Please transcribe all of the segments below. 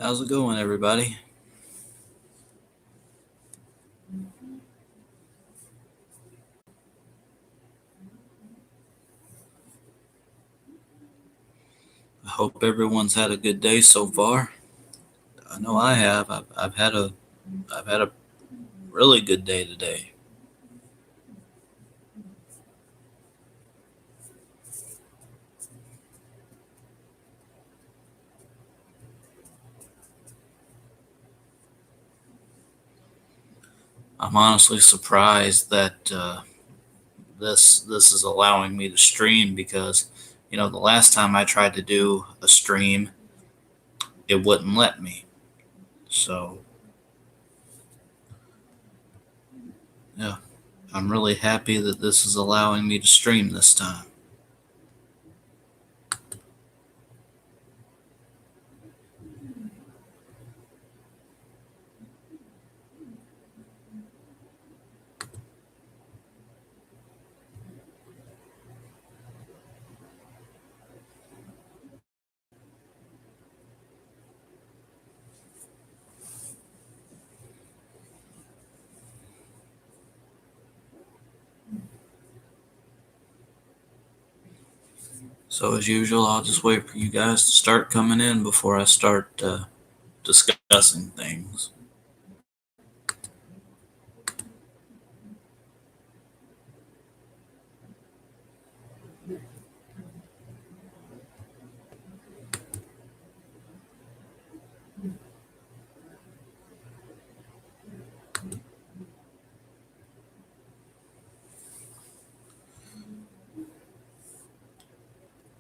How's it going, everybody? I hope everyone's had a good day so far. I know I have. I've had a really good day today. I'm honestly surprised that this is allowing me to stream because the last time I tried to do a stream, it wouldn't let me. So yeah, I'm really happy that this is allowing me to stream this time. So as usual, I'll just wait for you guys to start coming in before I start discussing things.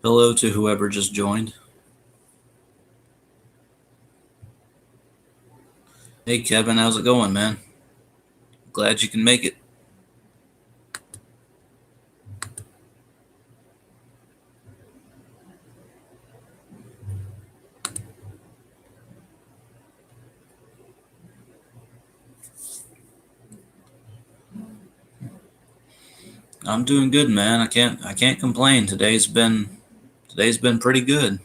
Hello to whoever just joined. Hey Kevin, how's it going, man? Glad you can make it. I'm doing good, man. I can't complain. Today's been pretty good.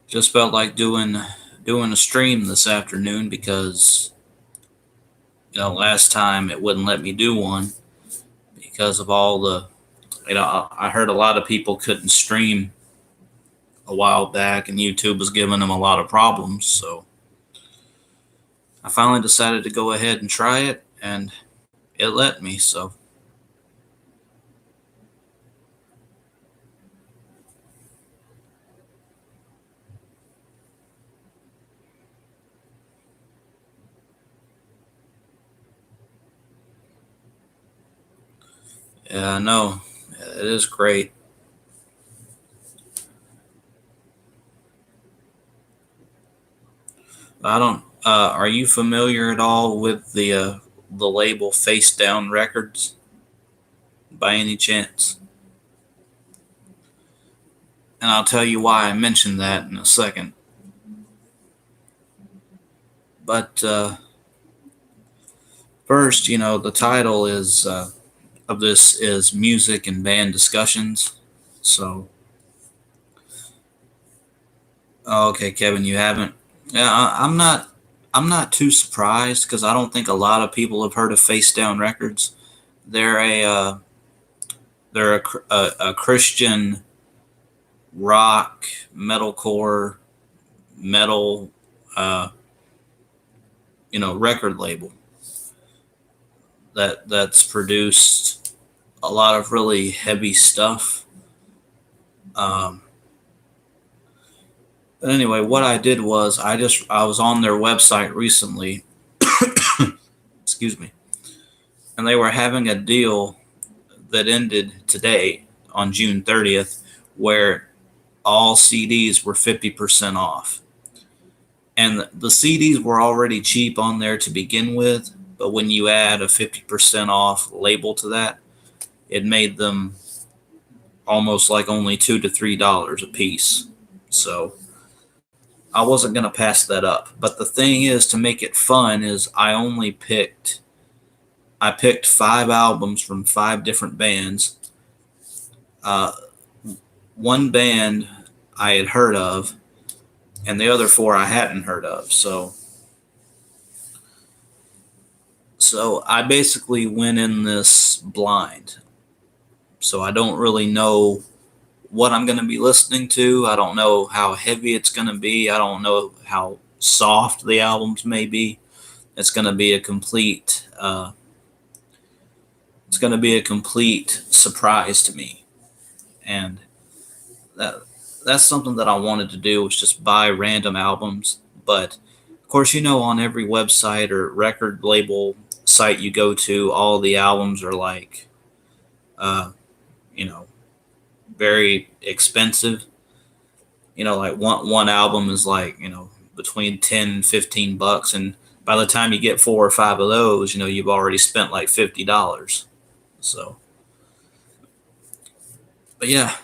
Just felt like doing a stream this afternoon because last time it wouldn't let me do one because of all the I heard a lot of people couldn't stream a while back and YouTube was giving them a lot of problems. So I finally decided to go ahead and try it and it let me. So yeah, I know. It is great. I don't. Are you familiar at all with the label Face Down Records by any chance? And I'll tell you why I mentioned that in a second. But first, the title is of this is music and band discussions. So, okay, Kevin, you haven't. Yeah, I'm not. I'm not too surprised because I don't think a lot of people have heard of Face Down Records. They're a uh, they're a Christian rock, metalcore, metal, uh, record label that's produced a lot of really heavy stuff. Um, but anyway, what I did was I was on their website recently. Excuse me, and they were having a deal that ended today on June 30th, where all CDs were 50% off. And the CDs were already cheap on there to begin with, but when you add a 50% off label to that, it made them almost like only $2 to $3 a piece. So I wasn't going to pass that up. But the thing is, to make it fun, is I picked 5 albums from 5 different bands. Uh, one band I had heard of, and the other four I hadn't heard of. So I basically went in this blind. So I don't really know what I'm going to be listening to. I don't know how heavy it's going to be. I don't know how soft the albums may be. It's going to be a complete. It's going to be a complete surprise to me, and that that's something that I wanted to do was just buy random albums. But of course, on every website or record label site you go to, all the albums are like, uh, you know, very expensive. Like one album is like between 10 and $15, and by the time you get four or five of those, you've already spent like $50. So, but yeah,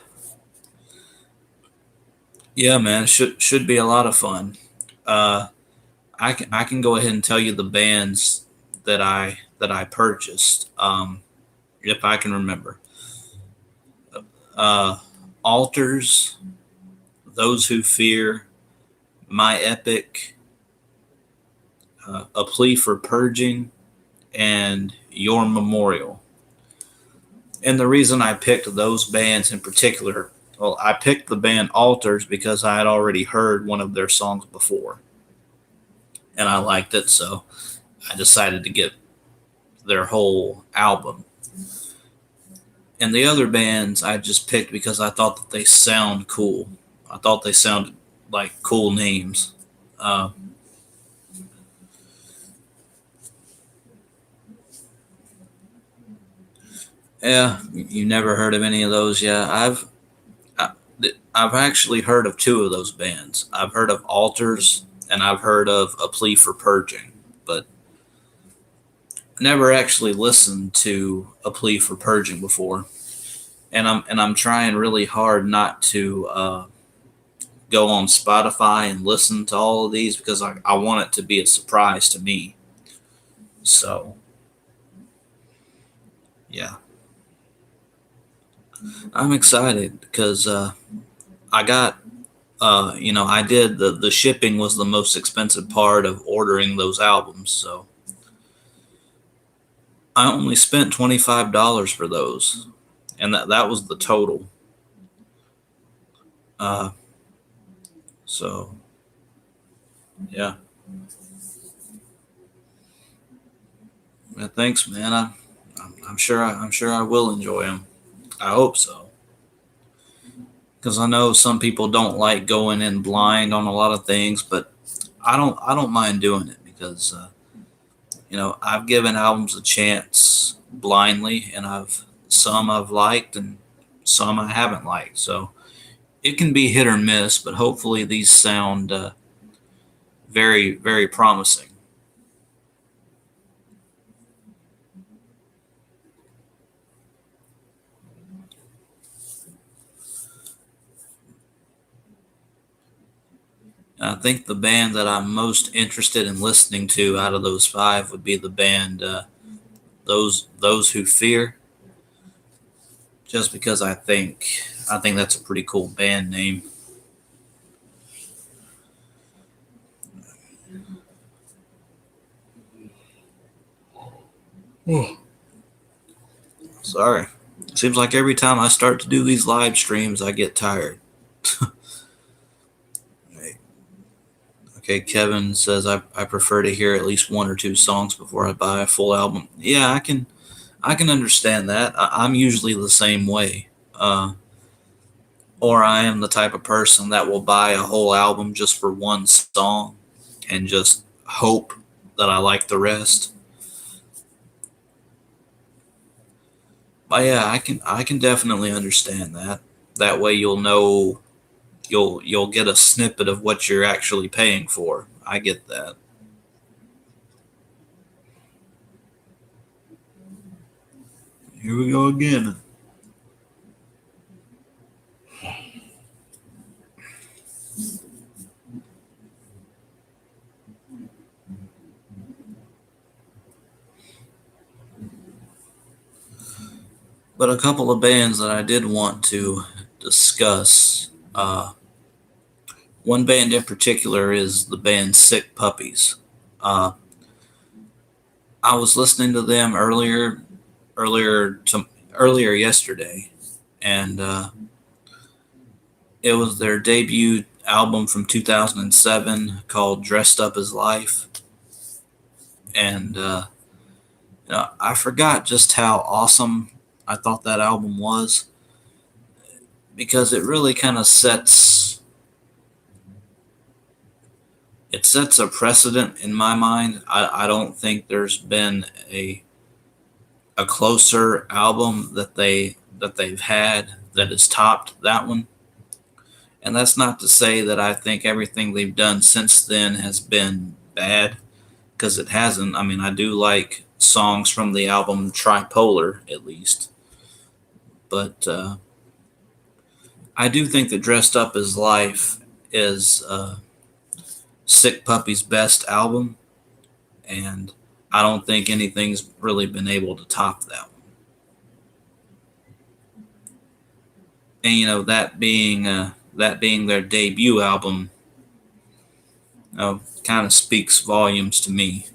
man, should be a lot of fun. Uh, I can go ahead and tell you the bands that I purchased, if I can remember. Uh, Altars, Those Who Fear, My Epic, A Plea for Purging, and Your Memorial. And the reason I picked those bands in particular, well, I picked the band Altars because I had already heard one of their songs before, and I liked it, so I decided to get their whole album. And the other bands I just picked because I thought that they sound cool. I thought they sounded like cool names. Uh, yeah, you never heard of any of those? Yeah, I, I've actually heard of two of those bands. I've heard of Altars and I've heard of A Plea for Purging, but never actually listened to A Plea for Purging before. And I'm trying really hard not to go on Spotify and listen to all of these because I want it to be a surprise to me. So yeah, I'm excited because I got I did the shipping was the most expensive part of ordering those albums. So I only spent $25 for those, and that was the total. Uh, so yeah. Yeah, thanks, man. I'm sure I will enjoy them. I hope so, because I know some people don't like going in blind on a lot of things, but I don't mind doing it because I've given albums a chance blindly, and I've liked and some I haven't liked. So it can be hit or miss, but hopefully these sound very very promising. I think the band that I'm most interested in listening to out of those five would be the band those who fear, just because I think that's a pretty cool band name. Sorry. Seems like every time I start to do these live streams, I get tired. Okay, Kevin says I prefer to hear at least one or two songs before I buy a full album. Yeah, I can understand that. I'm usually the same way. Or I am the type of person that will buy a whole album just for one song and just hope that I like the rest. But yeah, I can definitely understand that. That way you'll get a snippet of what you're actually paying for. I get that. Here we go again. But a couple of bands that I did want to discuss. One band in particular is the band Sick Puppies. Uh, I was listening to them earlier to earlier yesterday, and it was their debut album from 2007 called "Dressed Up as Life," and I forgot just how awesome I thought that album was because it really kind of sets a precedent in my mind. I don't think there's been a closer album that they've had that has topped that one. And that's not to say that I think everything they've done since then has been bad, because it hasn't. I mean, I do like songs from the album Tripolar, at least. But I do think that Dressed Up as Life is Sick Puppy's best album, and I don't think anything's really been able to top that one. And that being their debut album, kind of speaks volumes to me.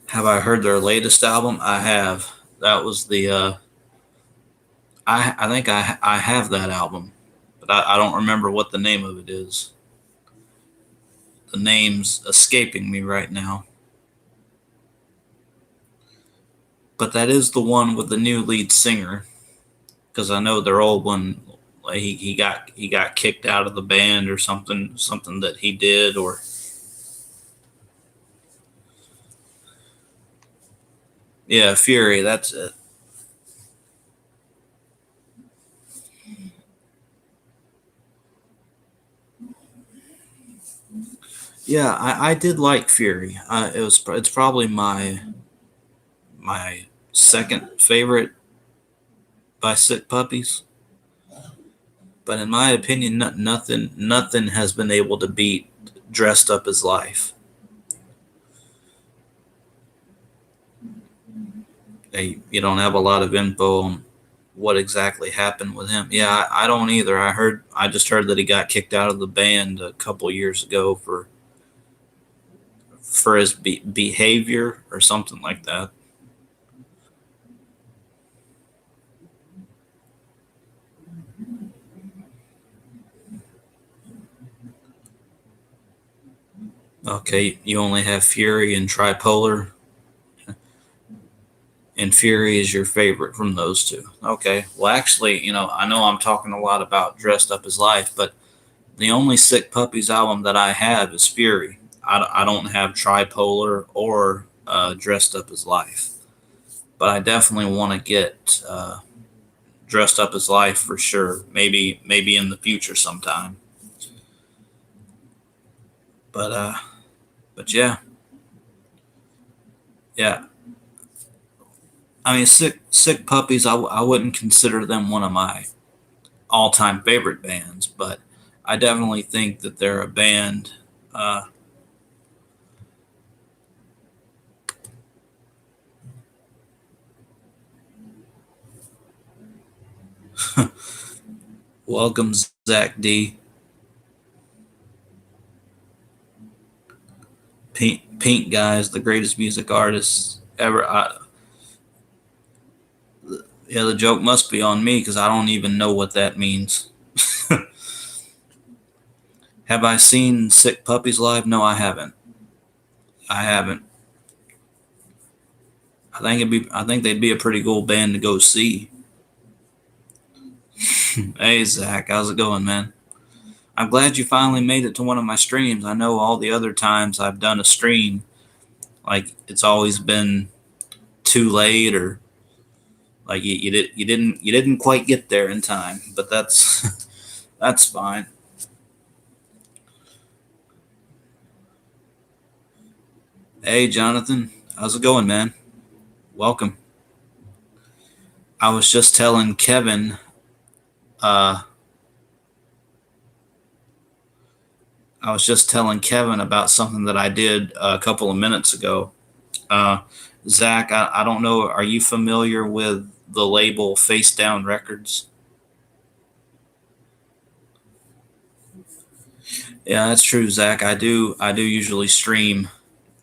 Have I heard their latest album? I have. That was the I think I have that album, but I don't remember what the name of it is. The name's escaping me right now. But that is the one with the new lead singer, because I know their old one, like he got kicked out of the band or something that he did, or yeah, Fury. That's it. Yeah, I did like Fury. It's probably my second favorite by Sick Puppies. But in my opinion, nothing has been able to beat Dressed Up as Life. You don't have a lot of info on what exactly happened with him. Yeah, I don't either. I just heard that he got kicked out of the band a couple years ago for his behavior or something like that. Okay, you only have Fury and Tripolar, and Fury is your favorite from those two. Okay, well, actually, I know I'm talking a lot about Dressed Up as Life, but the only Sick Puppies album that I have is Fury. I don't have Tripolar or Dressed Up as Life, but I definitely want to get Dressed Up as Life for sure. Maybe in the future sometime. But but yeah. I mean, Sick Puppies. I wouldn't consider them one of my all time favorite bands, but I definitely think that they're a band. Welcome, Zach D. Pink Guys, the greatest music artists ever. Yeah, the joke must be on me because I don't even know what that means. Have I seen Sick Puppies live? No, I haven't. I haven't. I think they'd be a pretty cool band to go see. Hey Zach, how's it going, man? I'm glad you finally made it to one of my streams. I know all the other times I've done a stream, like it's always been too late, or like you didn't quite get there in time. But that's that's fine. Hey Jonathan, how's it going, man? Welcome. I was just telling Kevin. Uh, I was just telling Kevin about something that I did a couple of minutes ago. Zach, I don't know. Are you familiar with the label Face Down Records? Yeah, that's true, Zach. I do usually stream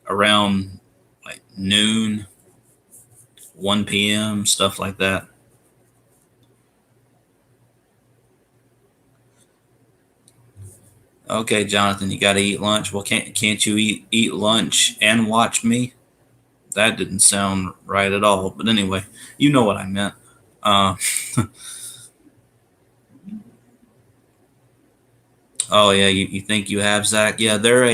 around like noon, 1 p.m., stuff like that. Okay, Jonathan, you got to eat lunch. Well, can't you eat lunch and watch me? That didn't sound right at all. But anyway, you know what I meant. Uh, oh yeah, you think you have, Zach? Yeah, they're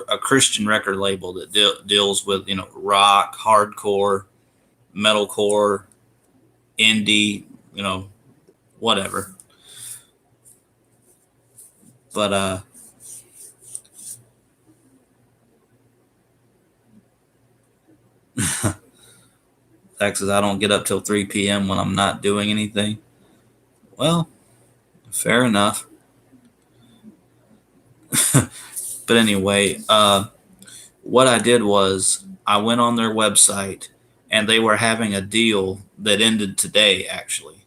a Christian record label that deals with rock, hardcore, metalcore, indie, you know whatever. But Texas, I don't get up till 3 p.m. when I'm not doing anything. Well, fair enough. But anyway, what I did was I went on their website and they were having a deal that ended today, actually,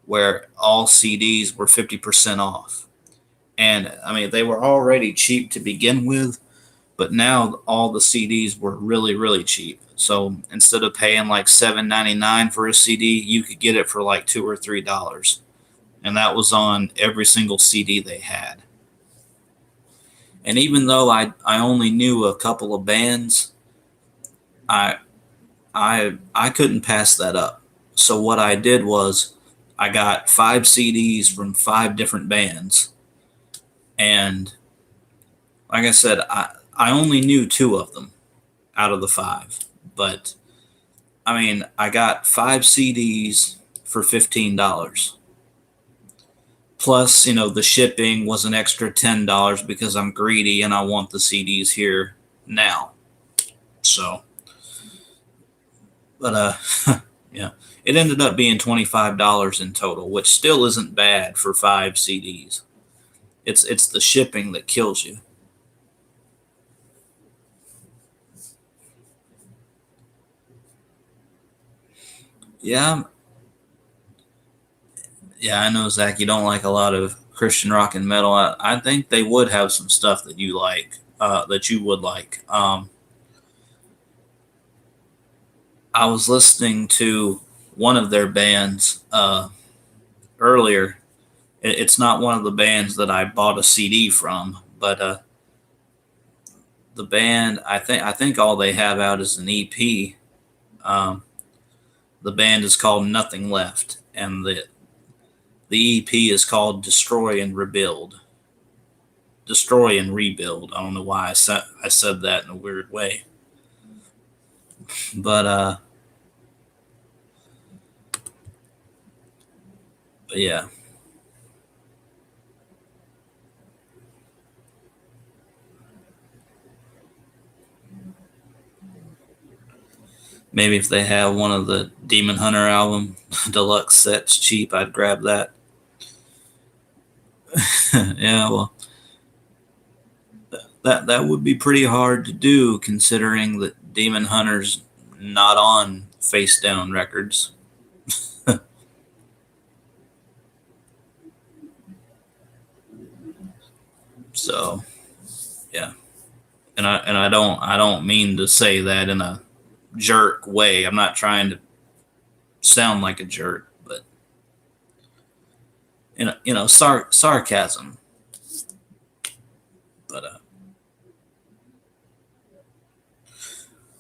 where all CDs were 50% off. And I mean, they were already cheap to begin with, but now all the CDs were really, really cheap. So instead of paying like $7.99 for a CD, you could get it for like $2 or $3, and that was on every single CD they had. And even though I only knew a couple of bands, I I couldn't pass that up. So what I did was I got 5 CDs from 5 different bands, and like I said, I only knew 2 of them out of the 5. But I mean, I got 5 CDs for $15. Plus, the shipping was an extra $10 because I'm greedy and I want the CDs here now. So, but yeah, it ended up being $25 in total, which still isn't bad for 5 CDs. It's the shipping that kills you. Yeah, yeah, I know, Zach. You don't like a lot of Christian rock and metal. I think they would have some stuff that you like, that you would like. I was listening to one of their bands earlier. It's not one of the bands that I bought a CD from, but the band I think all they have out is an EP. Um, the band is called Nothing Left, and the EP is called Destroy and Rebuild. Destroy and Rebuild. I don't know why I said that in a weird way, but yeah, maybe if they have one of the Demon Hunter album deluxe sets cheap, I'd grab that. Yeah, well, that would be pretty hard to do considering that Demon Hunter's not on Face Down Records. So yeah, and I don't mean to say that in a jerk way. I'm not trying to sound like a jerk, but sarcasm. But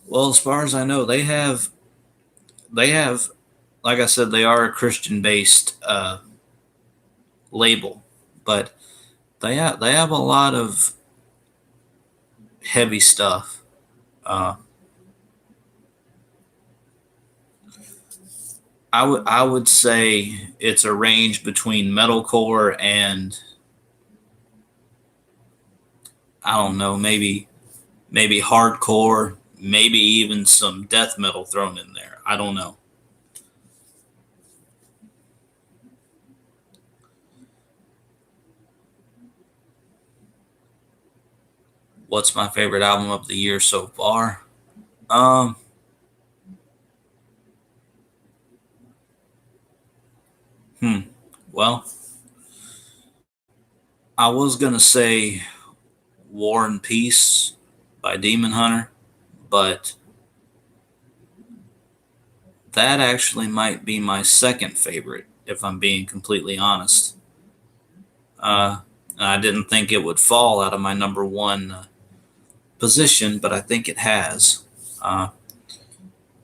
well, as far as I know, they have like I said, they are a Christian based label, but they have a lot of heavy stuff. Uh, I would say it's a range between metalcore and I don't know, maybe hardcore, maybe even some death metal thrown in there. I don't know. What's my favorite album of the year so far? Um, hmm. Well, I was gonna say War and Peace by Demon Hunter, but that actually might be my second favorite, if I'm being completely honest. Uh, I didn't think it would fall out of my number one position, but I think it has. Uh,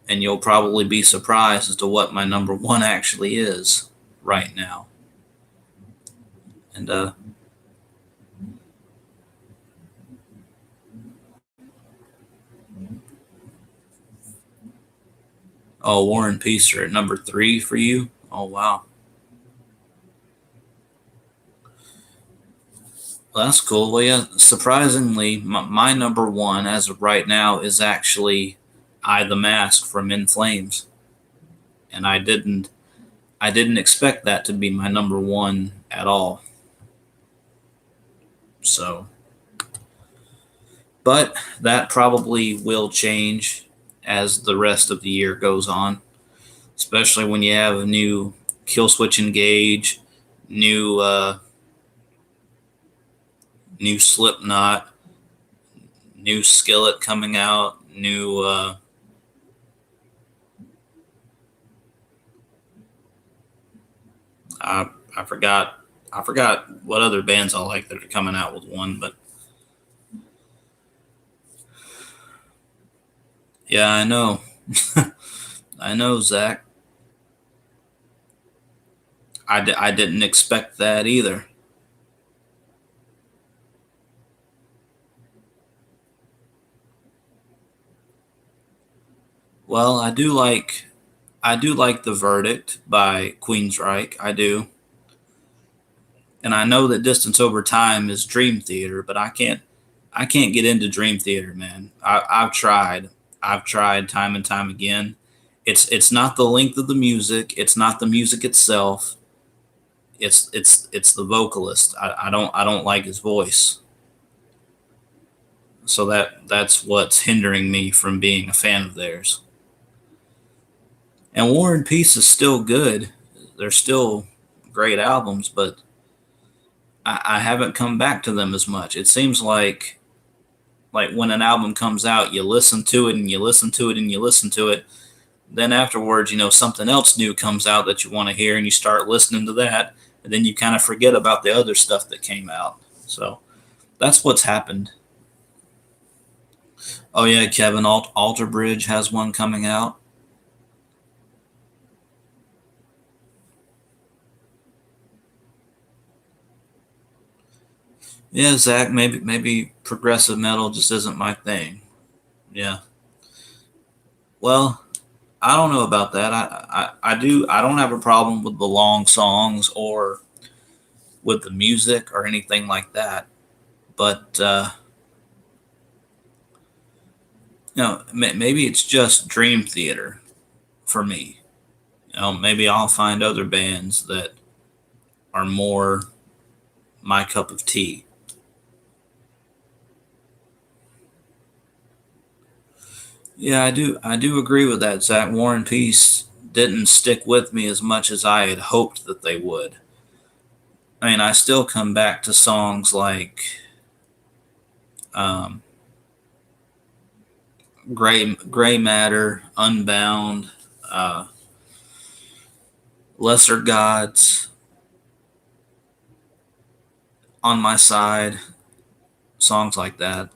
and you'll probably be surprised as to what my number one actually is right now. And oh, War and Peace are at number three for you. Oh wow, well, that's cool. Well, yeah, surprisingly, my number one as of right now is actually "I the Mask" from In Flames, and I didn't expect that to be my number one at all. So, but that probably will change as the rest of the year goes on, especially when you have a new Killswitch Engage, new new Slipknot, new Skillet coming out, new I forgot what other bands I like that are coming out with one, but yeah, I know. I know, Zach. I didn't expect that either. Well, I do like The Verdict by Queensryche. I do. And I know that Distance Over Time is Dream Theater, but I can't get into Dream Theater, man. I've tried. I've tried time and time again. It's not the length of the music, it's not the music itself. It's the vocalist. I don't like his voice. So that's what's hindering me from being a fan of theirs. And War and Peace is still good. They're still great albums, but I haven't come back to them as much. It seems like when an album comes out, you listen to it and you listen to it and you listen to it. Then afterwards, something else new comes out that you want to hear, and you start listening to that, and then you kind of forget about the other stuff that came out. So that's what's happened. Oh yeah, Kevin Alter Bridge has one coming out. Yeah, Zach, maybe progressive metal just isn't my thing. Yeah. Well, I don't know about that. I don't have a problem with the long songs or with the music or anything like that. But maybe it's just Dream Theater for me. Maybe I'll find other bands that are more my cup of tea. Yeah, I do agree with that. Zach, War and Peace didn't stick with me as much as I had hoped that they would. I mean, I still come back to songs like um, Gray Matter, Unbound, uh, Lesser Gods, On My Side, songs like that.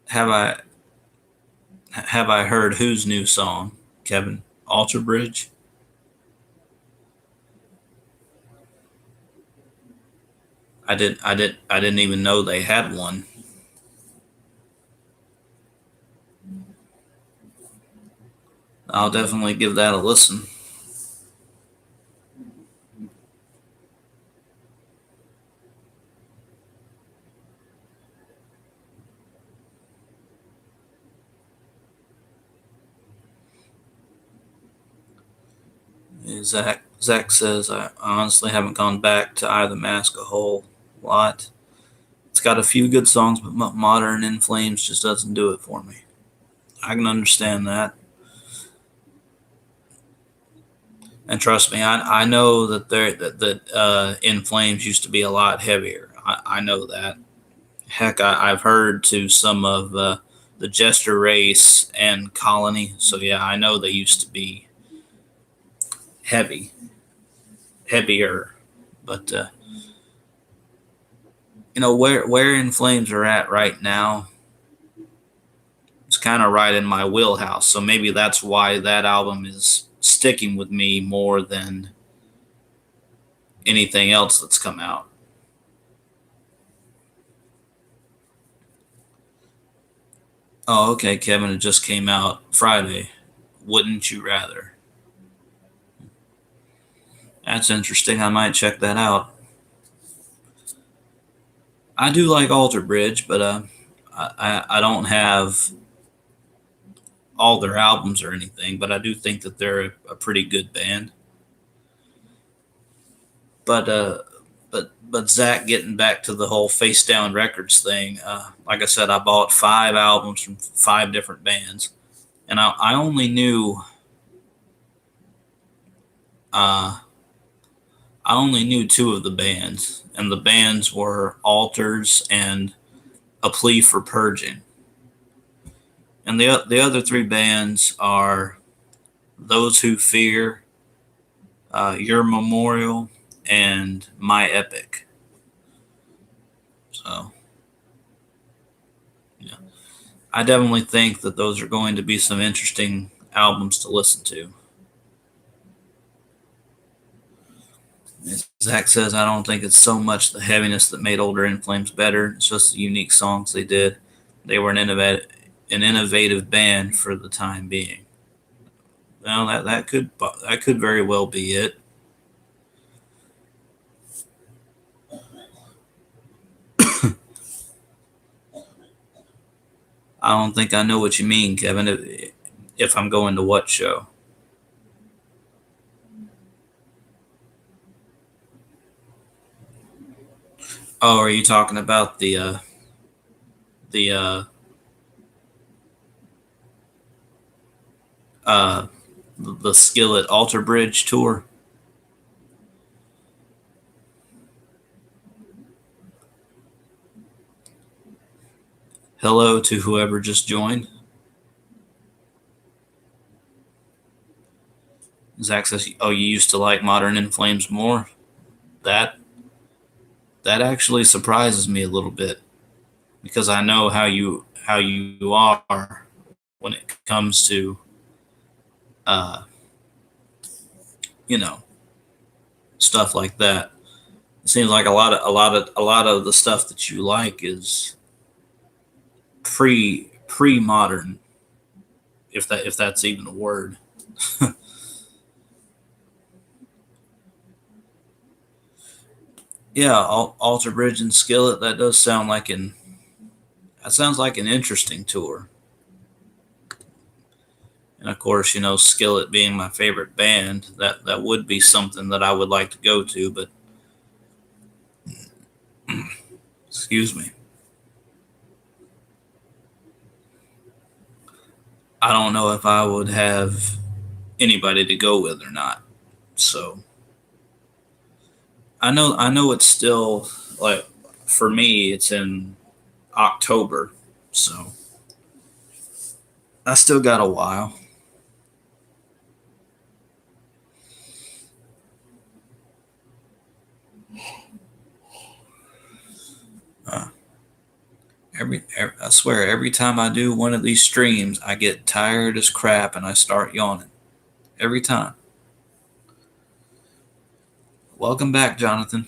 Have I have I heard whose new song, Kevin? Alter Bridge? I didn't even know they had one. I'll definitely give that a listen. Zach says I honestly haven't gone back to either Mask a Whole. lot. It's got a few good songs, but Modern In Flames just doesn't do it for me. I can understand that. And trust me, I know that In Flames used to be a lot heavier. I know that. Heck, I've heard to some of the Jester Race and Colony. So yeah, I know they used to be heavier. But where In Flames are at right now, it's kind of right in my wheelhouse. So maybe that's why that album is sticking with me more than anything else that's come out. Oh, okay, Kevin. It just came out Friday. Wouldn't you rather? That's interesting. I might check that out. I do like Alter Bridge, but I don't have all their albums or anything. But I do think that they're a pretty good band. But Zach, getting back to the whole Face Down Records thing, like I said, I bought 5 albums from 5 different bands, and I only knew uh, I only knew 2 of the bands, and the bands were Alters and A Plea for Purging, and the other 3 bands are Those Who Fear, Your Memorial, and My Epic. So yeah, I definitely think that those are going to be some interesting albums to listen to. Zach says, I don't think it's so much the heaviness that made Older In Flames better. It's just the unique songs they did. They were an innovative band for the time being. Well, that could very well be it. I don't think I know what you mean, Kevin. If I'm going to what show? Oh, are you talking about the uh, the Skillet Alter Bridge tour? Hello to whoever just joined. Zach says, "Oh, you used to like Modern In Flames more." That that actually surprises me a little bit because I know how you are when it comes to uh, you know stuff like that. It seems like a lot of the stuff that you like is pre modern, if that's even a word. Yeah, Alter Bridge and Skillet. That sounds like an interesting tour. And of course, Skillet being my favorite band, that would be something that I would like to go to. But excuse me, I don't know if I would have anybody to go with or not. So I know it's still like for me, it's in October, so I still got a while. Uh, I swear, every time I do one of these streams, I get tired as crap and I start yawning. Every time. Welcome back, Jonathan.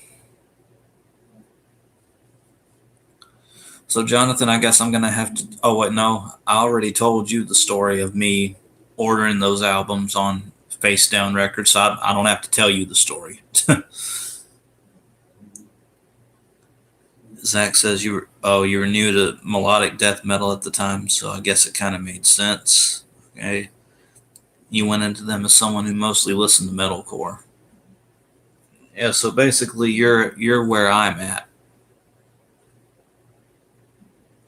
So, Jonathan, I guess I'm gonna have to. Oh wait, no, I already told you the story of me ordering those albums on Face Down Records, so I don't have to tell you the story. Zach says you were new to melodic death metal at the time, so I guess it kind of made sense. Okay, you went into them as someone who mostly listened to metalcore. Yeah, so basically you're where I'm at.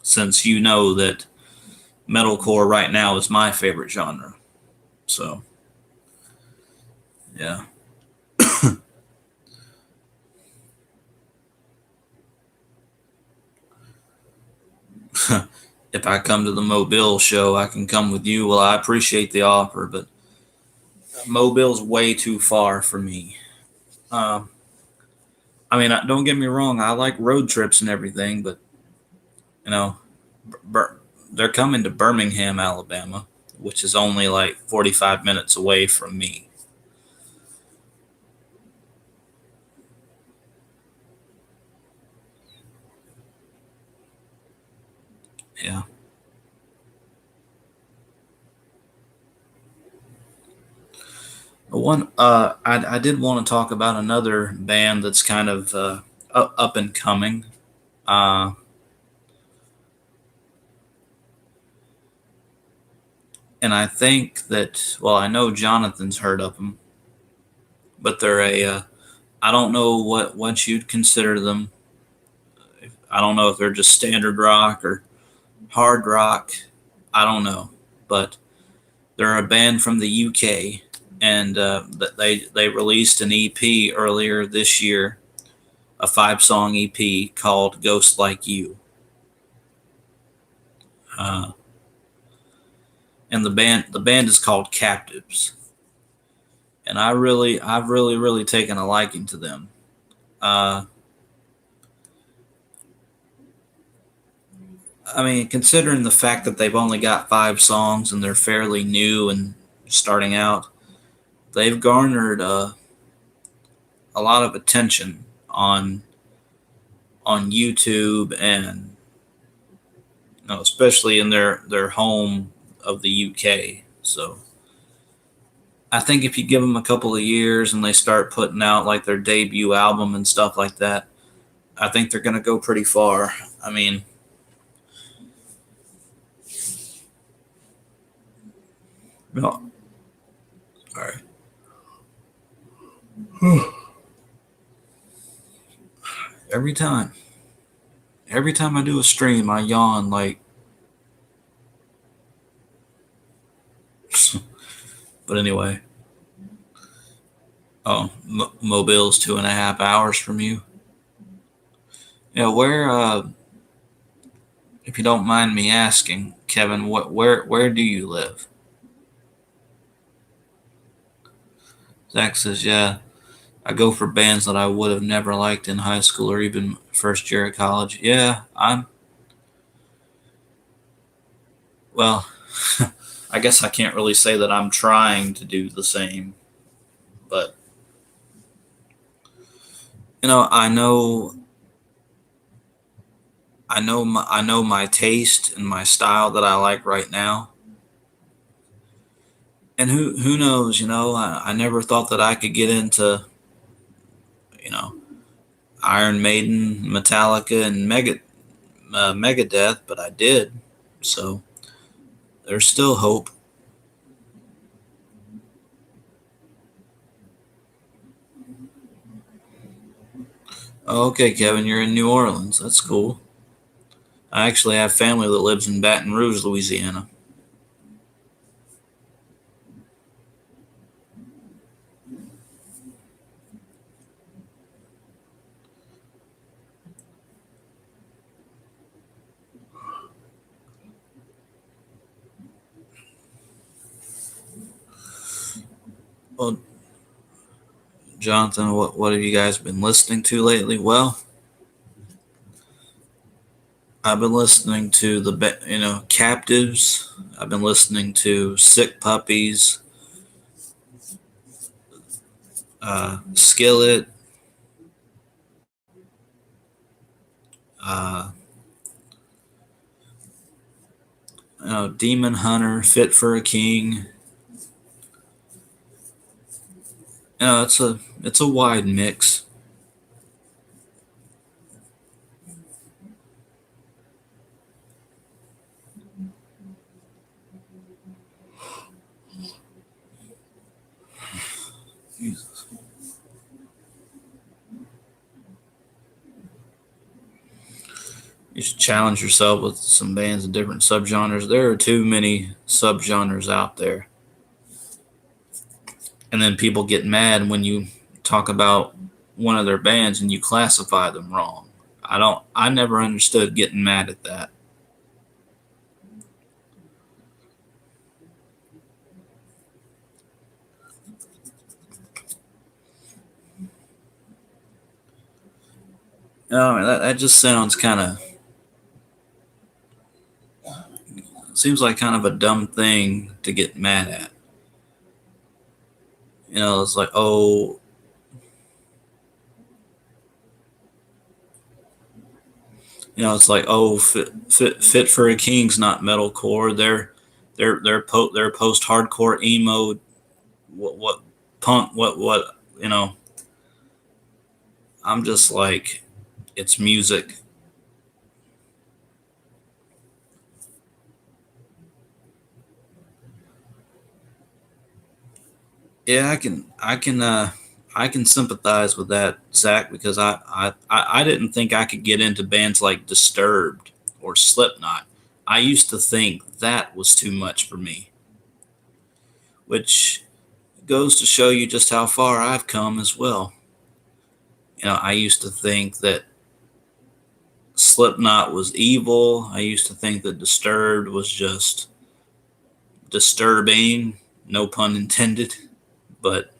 since you know that metalcore right now is my favorite genre. So, yeah. If I come to the Mobile show, I can come with you. Well, I appreciate the offer, but Mobile's way too far for me. Um, I mean, don't get me wrong. I like road trips and everything, but you know, they're coming to Birmingham, Alabama, which is only like 45 minutes away from me. Yeah. I did want to talk about another band that's kind of up and coming. Uh, and I think that, well, I know Jonathan's heard of them, but they're I don't know what you'd consider them. I don't know if they're just standard rock or hard rock. I don't know, but they're a band from the UK, and they released an EP earlier this year, a 5-song EP called "Ghost Like You," uh, and the band is called Captives, and I've really taken a liking to them. Uh, I mean, considering the fact that they've only got 5 songs and they're fairly new and starting out, they've garnered a lot of attention on YouTube, and especially in their home of the UK. So I think if you give them a couple of years and they start putting out like their debut album and stuff like that, I think they're going to go pretty far. I mean, no, sorry. Every time, every time I do a stream, I yawn like. But anyway, oh, Mobile's 2.5 hours from you. Yeah, where? If you don't mind me asking, Kevin, where do you live? Zach says, yeah, I go for bands that I would have never liked in high school or even first year of college. Yeah, well, I guess I can't really say that I'm trying to do the same, but I know my taste and my style that I like right now. And who knows, I never thought that I could get into, you know, Iron Maiden, Metallica, and Megadeth, but I did. So there's still hope. Okay, Kevin, you're in New Orleans. That's cool. I actually have family that lives in Baton Rouge, Louisiana. Well, Jonathan, what have you guys been listening to lately? Well, I've been listening to Captives. I've been listening to Sick Puppies, Skillet, uh, Demon Hunter, Fit for a King. It's a wide mix. You should challenge yourself with some bands in different subgenres. There are too many subgenres out there. And then people get mad when you talk about one of their bands and you classify them wrong. I never understood getting mad at that. No, that just sounds kind of, seems like kind of a dumb thing to get mad at. It's like, oh, it's like, oh, fit for a King's not metalcore. They're post hardcore emo. What punk? What? I'm just like, it's music. Yeah, I can sympathize with that, Zach, because I didn't think I could get into bands like Disturbed or Slipknot. I used to think that was too much for me, which goes to show you just how far I've come as well. I used to think that Slipknot was evil. I used to think that Disturbed was just disturbing, no pun intended. But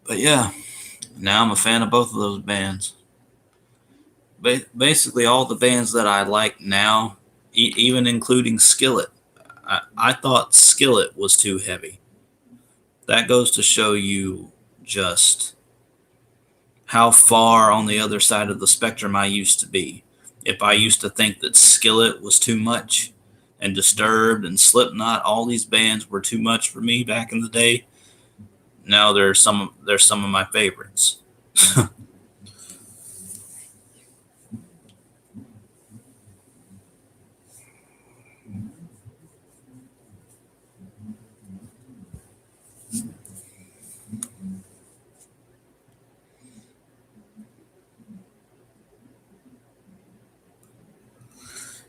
yeah, now I'm a fan of both of those bands. Basically, all the bands that I like now, even including Skillet, I thought Skillet was too heavy. That goes to show you just how far on the other side of the spectrum I used to be. If I used to think that Skillet was too much, and Disturbed and Slipknot, all these bands were too much for me back in the day, now they're some of my favorites.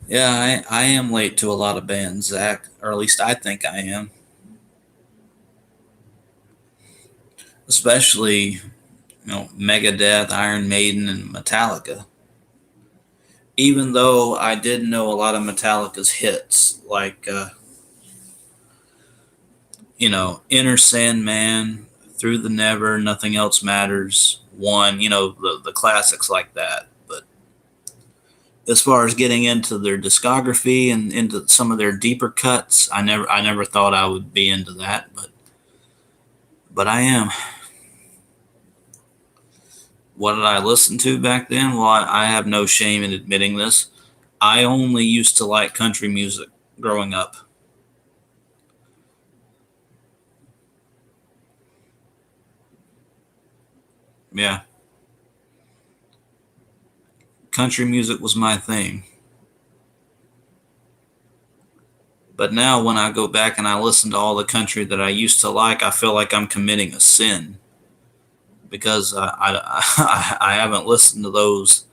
Yeah, I am late to a lot of bands, Zach, or at least I think I am. Especially, Megadeth, Iron Maiden, and Metallica. Even though I did know a lot of Metallica's hits, like Inner Sandman, Through the Never, Nothing Else Matters, One, the classics like that. But as far as getting into their discography and into some of their deeper cuts, I never thought I would be into that, but I am. What did I listen to back then? Well, I have no shame in admitting this. I only used to like country music growing up. Yeah, country music was my thing. But now when I go back and I listen to all the country that I used to like, I feel like I'm committing a sin because I haven't listened to those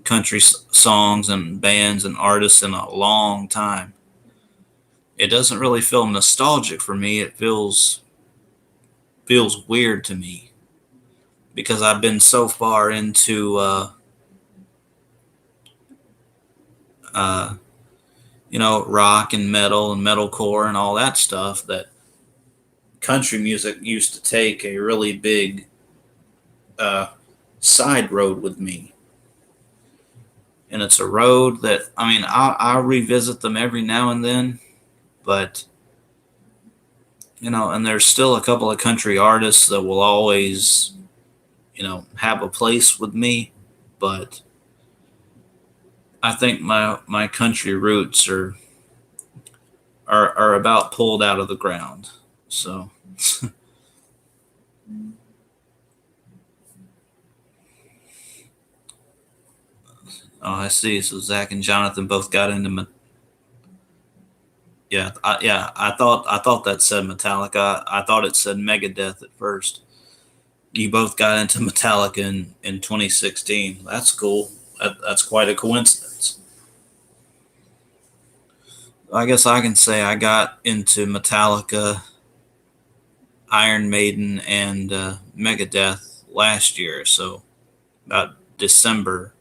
country songs and bands and artists in a long time. It doesn't really feel nostalgic for me. It feels weird to me because I've been so far into uh, rock and metalcore and all that stuff that country music used to take a really big uh, side road with me. And it's a road that, I mean, I'll revisit them every now and then, but, and there's still a couple of country artists that will always, have a place with me, but I think my country roots are about pulled out of the ground. So, oh, I see. So Zach and Jonathan both got into. Yeah. I thought that said Metallica. I thought it said Megadeth at first. you both got into Metallica in 2016. That's cool. That's quite a coincidence. I guess I can say I got into Metallica, Iron Maiden, and Megadeth last year. So about December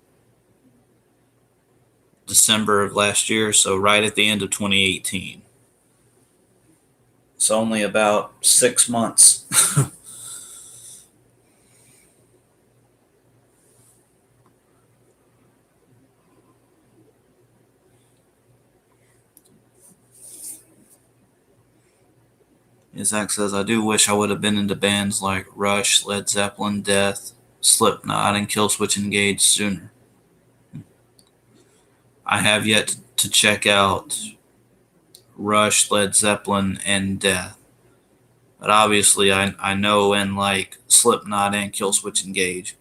of last year. So right at the end of 2018. It's only about 6 months. Zach says, I do wish I would have been into bands like Rush, Led Zeppelin, Death, Slipknot, and Killswitch Engage sooner. I have yet to check out Rush, Led Zeppelin, and Death. But obviously, I know and like Slipknot and Killswitch Engage.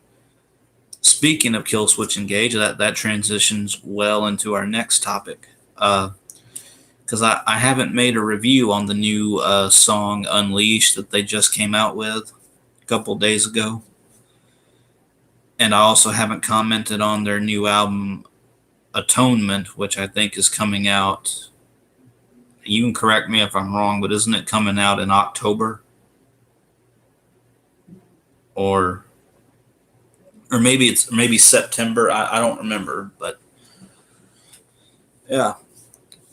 Speaking of Killswitch Engage, that transitions well into our next topic. Because I haven't made a review on the new song Unleashed that they just came out with a couple days ago. And I also haven't commented on their new album Atonement, which I think is coming out. You can correct me if I'm wrong, but isn't it coming out in October? Or maybe September. I don't remember, but yeah,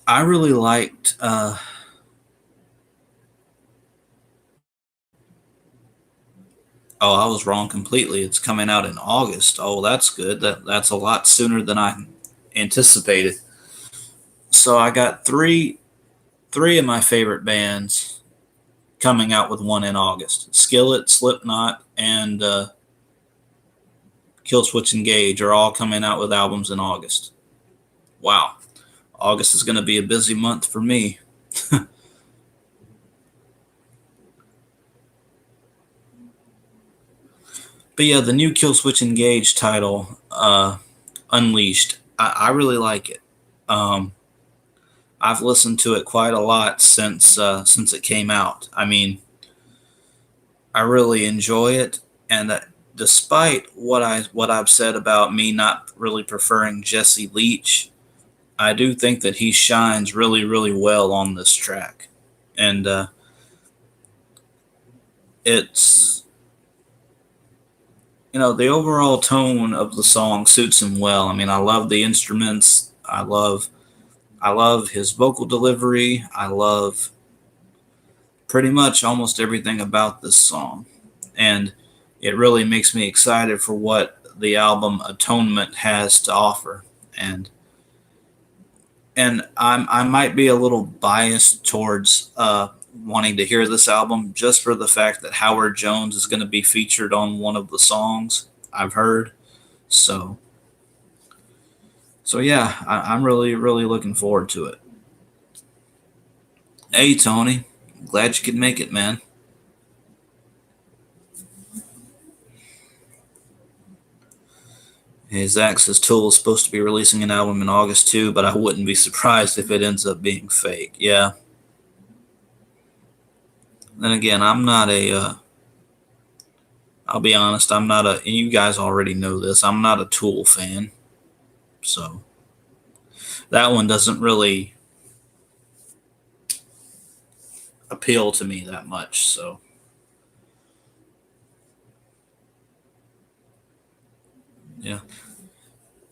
I really liked. Oh, I was wrong completely. It's coming out in August. Oh, that's good. That's a lot sooner than I anticipated. So I got three of my favorite bands coming out with one in August. Skillet, Slipknot, and Killswitch Engage are all coming out with albums in August. Wow. August is going to be a busy month for me. But yeah, the new Killswitch Engage title, Unleashed, I really like it. I've listened to it quite a lot since it came out. I mean, I really enjoy it, and despite what I've said about me not really preferring Jesse Leach, I do think that he shines really, really well on this track, and it's the overall tone of the song suits him well. I mean, I love the instruments. I love his vocal delivery. I love pretty much almost everything about this song, and it really makes me excited for what the album Atonement has to offer. And I might be a little biased towards wanting to hear this album just for the fact that Howard Jones is going to be featured on one of the songs I've heard. So yeah, I'm really, really looking forward to it. Hey, Tony. Glad you could make it, man. Hey, Zach says Tool is supposed to be releasing an album in August too, but I wouldn't be surprised if it ends up being fake. Yeah. Then again, I'm not I'll be honest, I'm not and you guys already know this, I'm not a Tool fan. So that one doesn't really appeal to me that much. So yeah,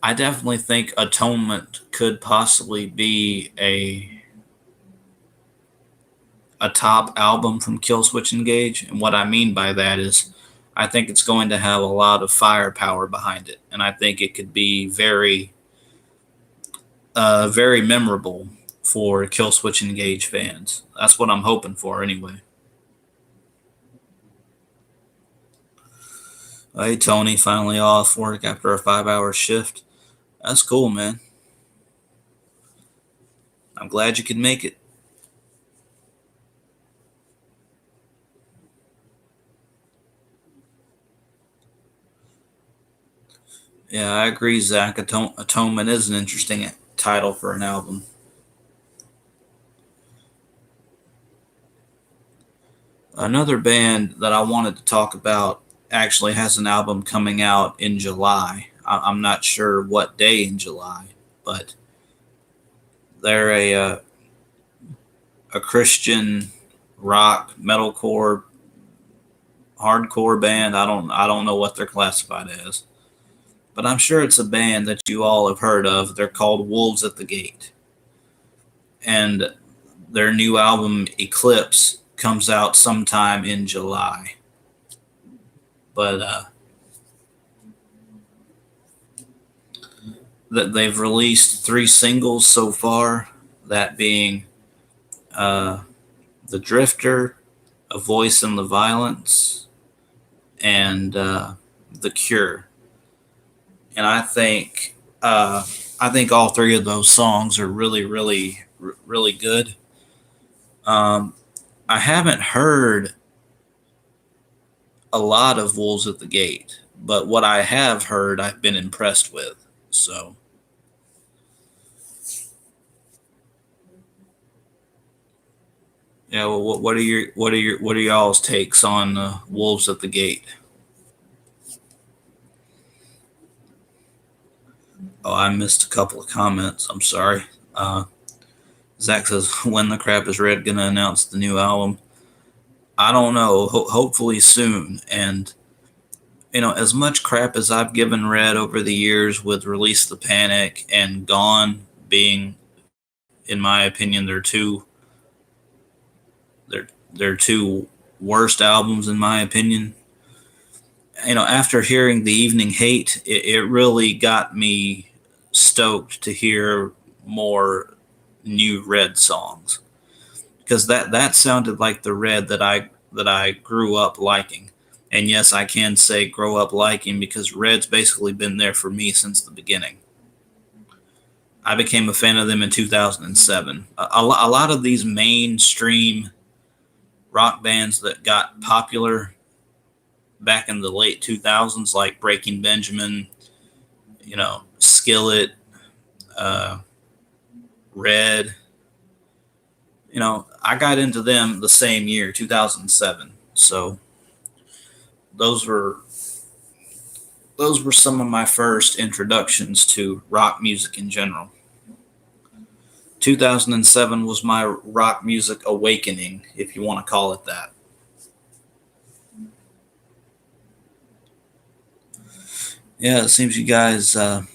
I definitely think Atonement could possibly be a top album from Killswitch Engage, and what I mean by that is I think it's going to have a lot of firepower behind it, and I think it could be very, very memorable for Killswitch Engage fans. That's what I'm hoping for, anyway. Hey, Tony, finally off work after a 5-hour shift. That's cool, man. I'm glad you could make it. Yeah, I agree, Zach. Atonement is an interesting title for an album. Another band that I wanted to talk about actually has an album coming out in July. I'm not sure what day in July, but they're a Christian rock, metalcore, hardcore band. I don't know what they're classified as, but I'm sure it's a band that you all have heard of. They're called Wolves at the Gate, and their new album Eclipse comes out sometime in July. But that they've released 3 singles so far. That being uh, "The Drifter," "A Voice in the Violence," and "The Cure." And I think all 3 of those songs are really, really, really good. Um, I haven't heard a lot of Wolves at the Gate, but what I have heard, I've been impressed with. So, yeah. Well, what are y'all's takes on Wolves at the Gate? Oh, I missed a couple of comments. I'm sorry. Uh, Zach says, "When the crap is red, gonna announce the new album." I don't know. Hopefully soon. And as much crap as I've given Red over the years with Release the Panic and Gone being, in my opinion, they're two worst albums in my opinion. After hearing The Evening Hate, it really got me stoked to hear more new Red songs, because that sounded like the Red that I grew up liking. And yes, I can say grow up liking, because Red's basically been there for me since the beginning. I became a fan of them in 2007. A lot of these mainstream rock bands that got popular back in the late 2000s, like Breaking Benjamin, Skillet, uh, Red, I got into them the same year, 2007. So those were those were some of my first introductions to rock music in general. 2007 was my rock music awakening, if you want to call it that. Yeah, it seems you guys are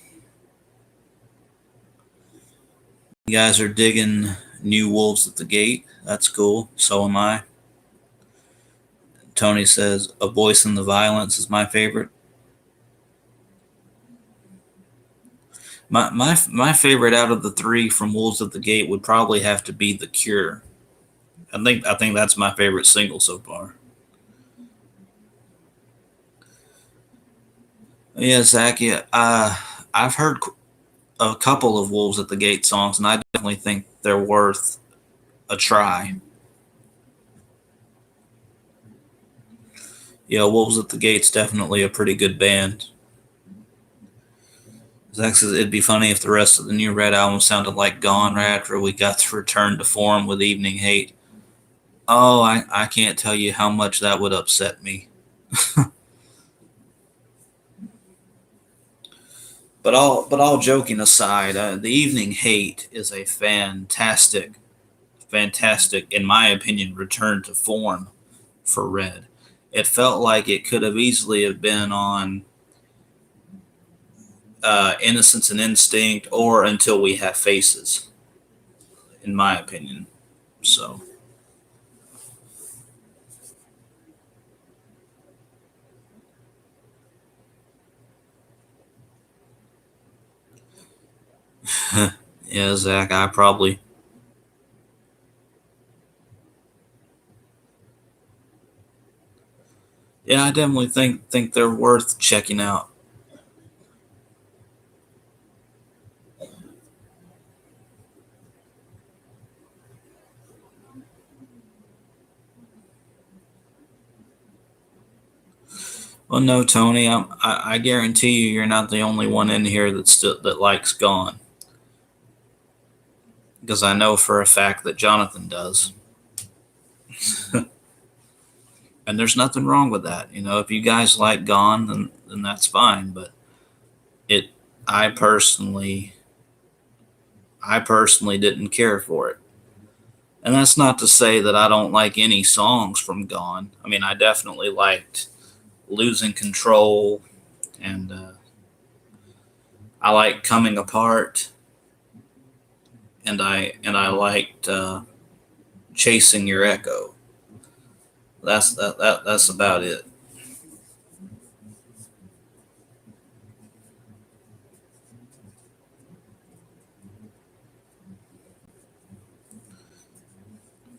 digging New Wolves at the Gate. That's cool. So am I. Tony says A Voice in the Violence is my favorite. My favorite out of the 3 from Wolves at the Gate would probably have to be The Cure. I think that's my favorite single so far. Yeah, Zach. Yeah, I've heard a couple of Wolves at the Gate songs, and I definitely think they're worth a try. Yeah, Wolves at the Gate's definitely a pretty good band. Zach says it'd be funny if the rest of the new Red album sounded like Gone right after we got to return to form with Evening Hate. Oh, I can't tell you how much that would upset me. But all joking aside, the Evening Hate is a fantastic, fantastic, in my opinion, return to form for Red. It felt like it could have easily have been on Innocence and Instinct or Until We Have Faces, in my opinion. So yeah, Zach, I definitely think they're worth checking out. Well, no, Tony, I guarantee you're not the only one in here that likes Gone, because I know for a fact that Jonathan does. And there's nothing wrong with that. If you guys like Gone, then that's fine. But it, I personally, I personally didn't care for it. And that's not to say that I don't like any songs from Gone. I mean, I definitely liked Losing Control, and I liked Coming Apart, and I liked Chasing Your Echo. That's about it.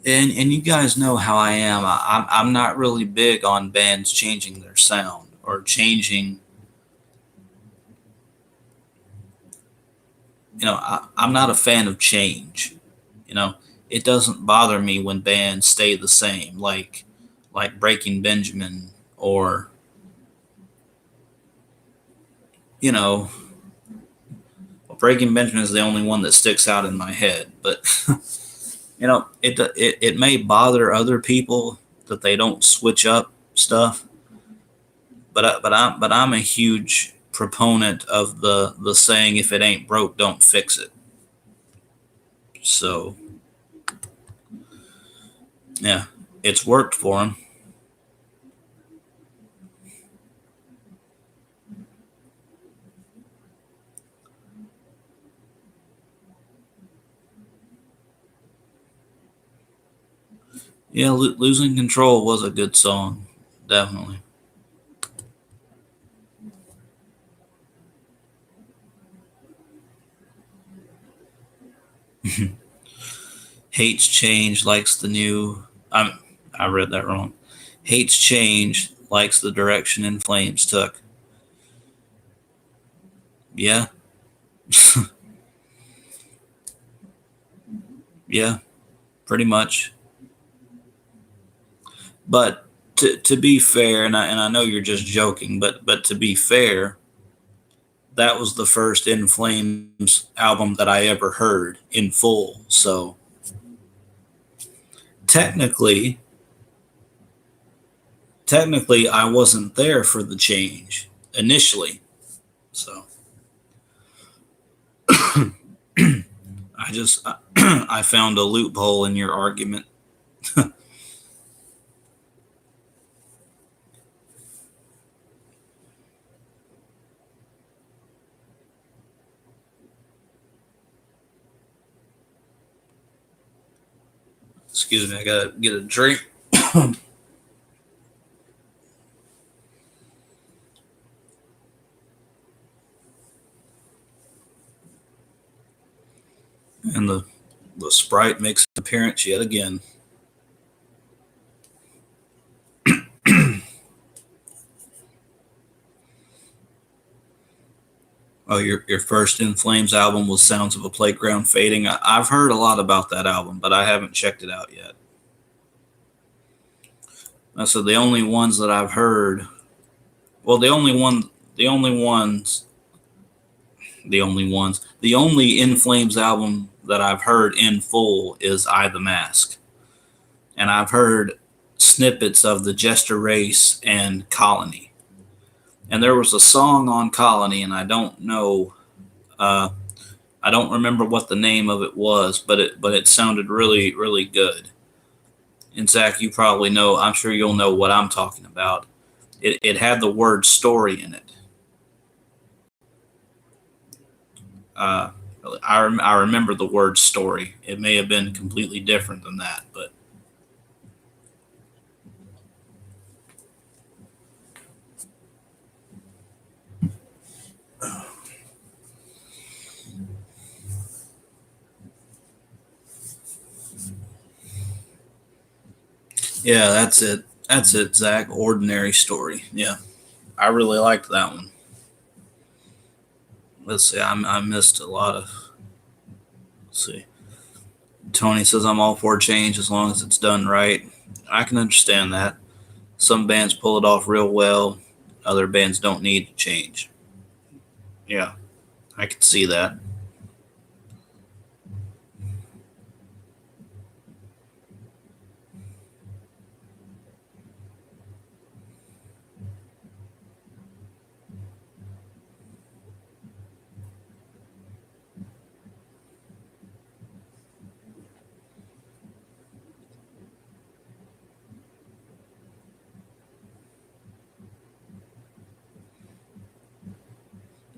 And you guys know how I am. I'm not really big on bands changing their sound or changing. I'm not a fan of change. You know, it doesn't bother me when bands stay the same, like Breaking Benjamin, or you know, well, Breaking Benjamin is the only one that sticks out in my head. But it may bother other people that they don't switch up stuff. But I'm a huge proponent of the saying, if it ain't broke, don't fix it. So yeah, it's worked for them. Yeah, losing control was a good song, definitely. Hates change, likes the new. I read that wrong. Hates change, likes the direction In Flames took. Yeah, yeah, pretty much. But to be fair, and I know you're just joking, but to be fair, that was the first In Flames album that I ever heard in full. So technically, technically, I wasn't there for the change initially. So I just I found a loophole in your argument. Excuse me, I gotta get a drink. And the Sprite makes an appearance yet again. Oh, your first In Flames album was Sounds of a Playground Fading. I've heard a lot about that album, but I haven't checked it out yet. So the only ones that I've heard, well, the only ones, the only In Flames album that I've heard in full is I the Mask, and I've heard snippets of the Jester Race and Colony. And there was a song on Colony, and uh, I don't remember what the name of it was, but it sounded really really good. And Zach, you probably know. I'm sure you'll know what I'm talking about. It had the word story in it. Uh, I remember the word story. It may have been completely different than that, but yeah, that's it. That's it, Zach. Ordinary story. Yeah, I really liked that one. Let's see. I missed a lot of. Let's see. Tony says I'm all for change as long as it's done right. I can understand that. Some bands pull it off real well. Other bands don't need to change. Yeah, I can see that.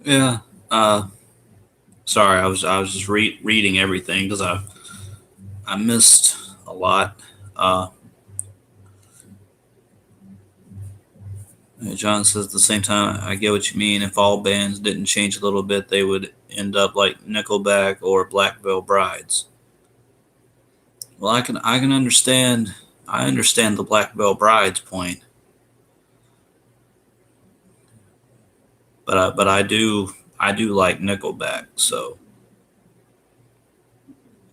Yeah. Uh, Sorry, I was just reading everything because I missed a lot. Uh, John says at the same time, I get what you mean. If all bands didn't change a little bit, they would end up like Nickelback or Black Veil Brides. Well, I can understand. I understand the Black Veil Brides point, but I do like Nickelback. So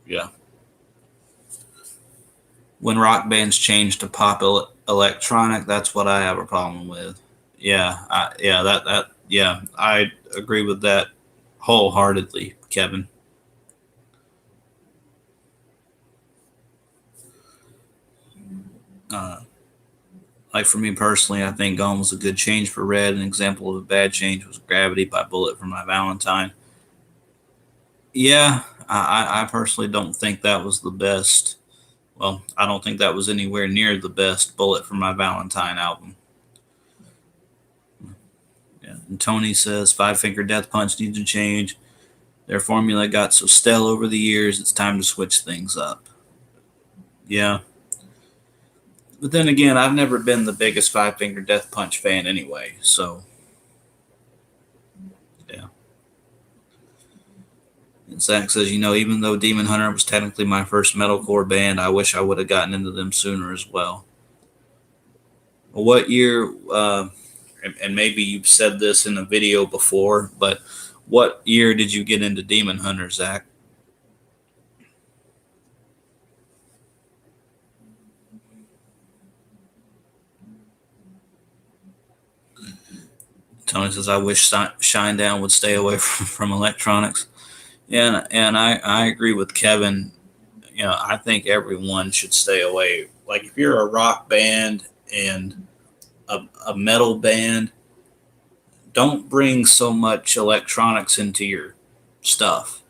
yeah, when rock bands change to pop electronic, that's what I have a problem with. Yeah, I agree with that wholeheartedly, Kevin. Uh, like for me personally, I think Gone was a good change for Red. An example of a bad change was Gravity by Bullet for My Valentine. Yeah, I personally don't think that was the best. Well, I don't think that was anywhere near the best Bullet for My Valentine album. Yeah. And Tony says Five Finger Death Punch needs to change. Their formula got so stale over the years, it's time to switch things up. Yeah. But then again, I've never been the biggest Five Finger Death Punch fan anyway, so yeah. And Zach says, even though Demon Hunter was technically my first metalcore band, I wish I would have gotten into them sooner as well. What year, and maybe you've said this in a video before, but what year did you get into Demon Hunter, Zach? Tony says, I wish Shinedown would stay away from electronics. Yeah, and I agree with Kevin. I think everyone should stay away. Like, if you're a rock band and a metal band, don't bring so much electronics into your stuff.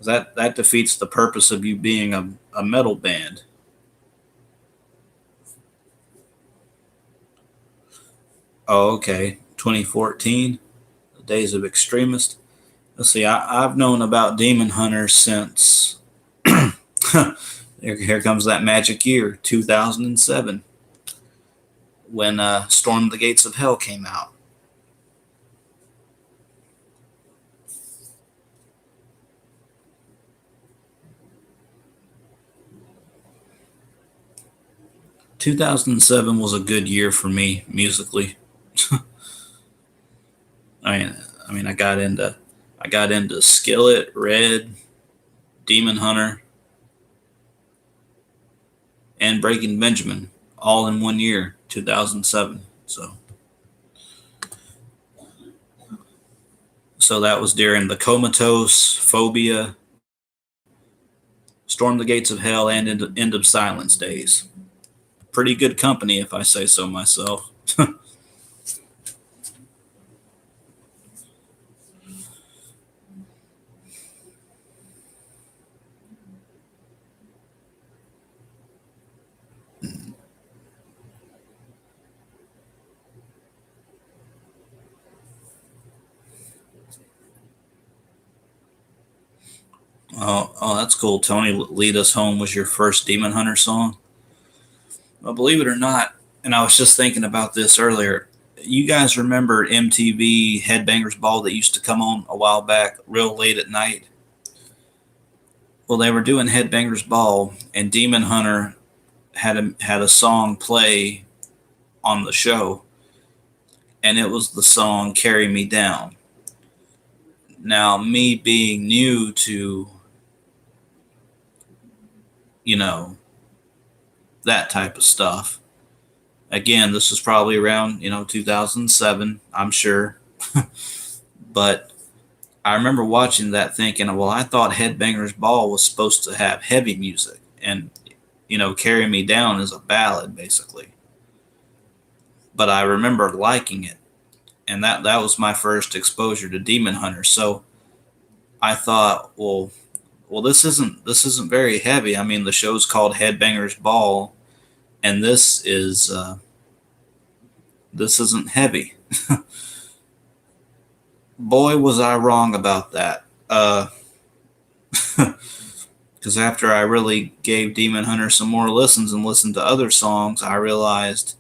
That defeats the purpose of you being a metal band. Oh, okay. 2014, the days of Extremist. Let's see. I've known about Demon Hunter since. Here comes that magic year, 2007, when Storm the Gates of Hell came out. 2007 was a good year for me musically. I mean, I got into Skillet, Red, Demon Hunter, and Breaking Benjamin all in one year, 2007. So that was during the Comatose, Phobia, Storm the Gates of Hell, and End of Silence days. Pretty good company, if I say so myself. Oh, that's cool. Tony, Lead Us Home was your first Demon Hunter song? Well, believe it or not, and I was just thinking about this earlier. You guys remember MTV Headbangers Ball that used to come on a while back, real late at night? Well, they were doing Headbangers Ball, and Demon Hunter had a song play on the show, and it was the song "Carry Me Down." Now, me being new to you know that type of stuff, again, this was probably around 2007, I'm sure, but I remember watching that thinking, well, I thought Headbangers Ball was supposed to have heavy music, and "Carry Me Down" is a ballad basically. But I remember liking it, and that was my first exposure to Demon Hunter. So I thought, well, this isn't very heavy. I mean, the show's called Headbangers Ball, and this isn't heavy. Boy, was I wrong about that. Because after I really gave Demon Hunter some more listens and listened to other songs, I realized,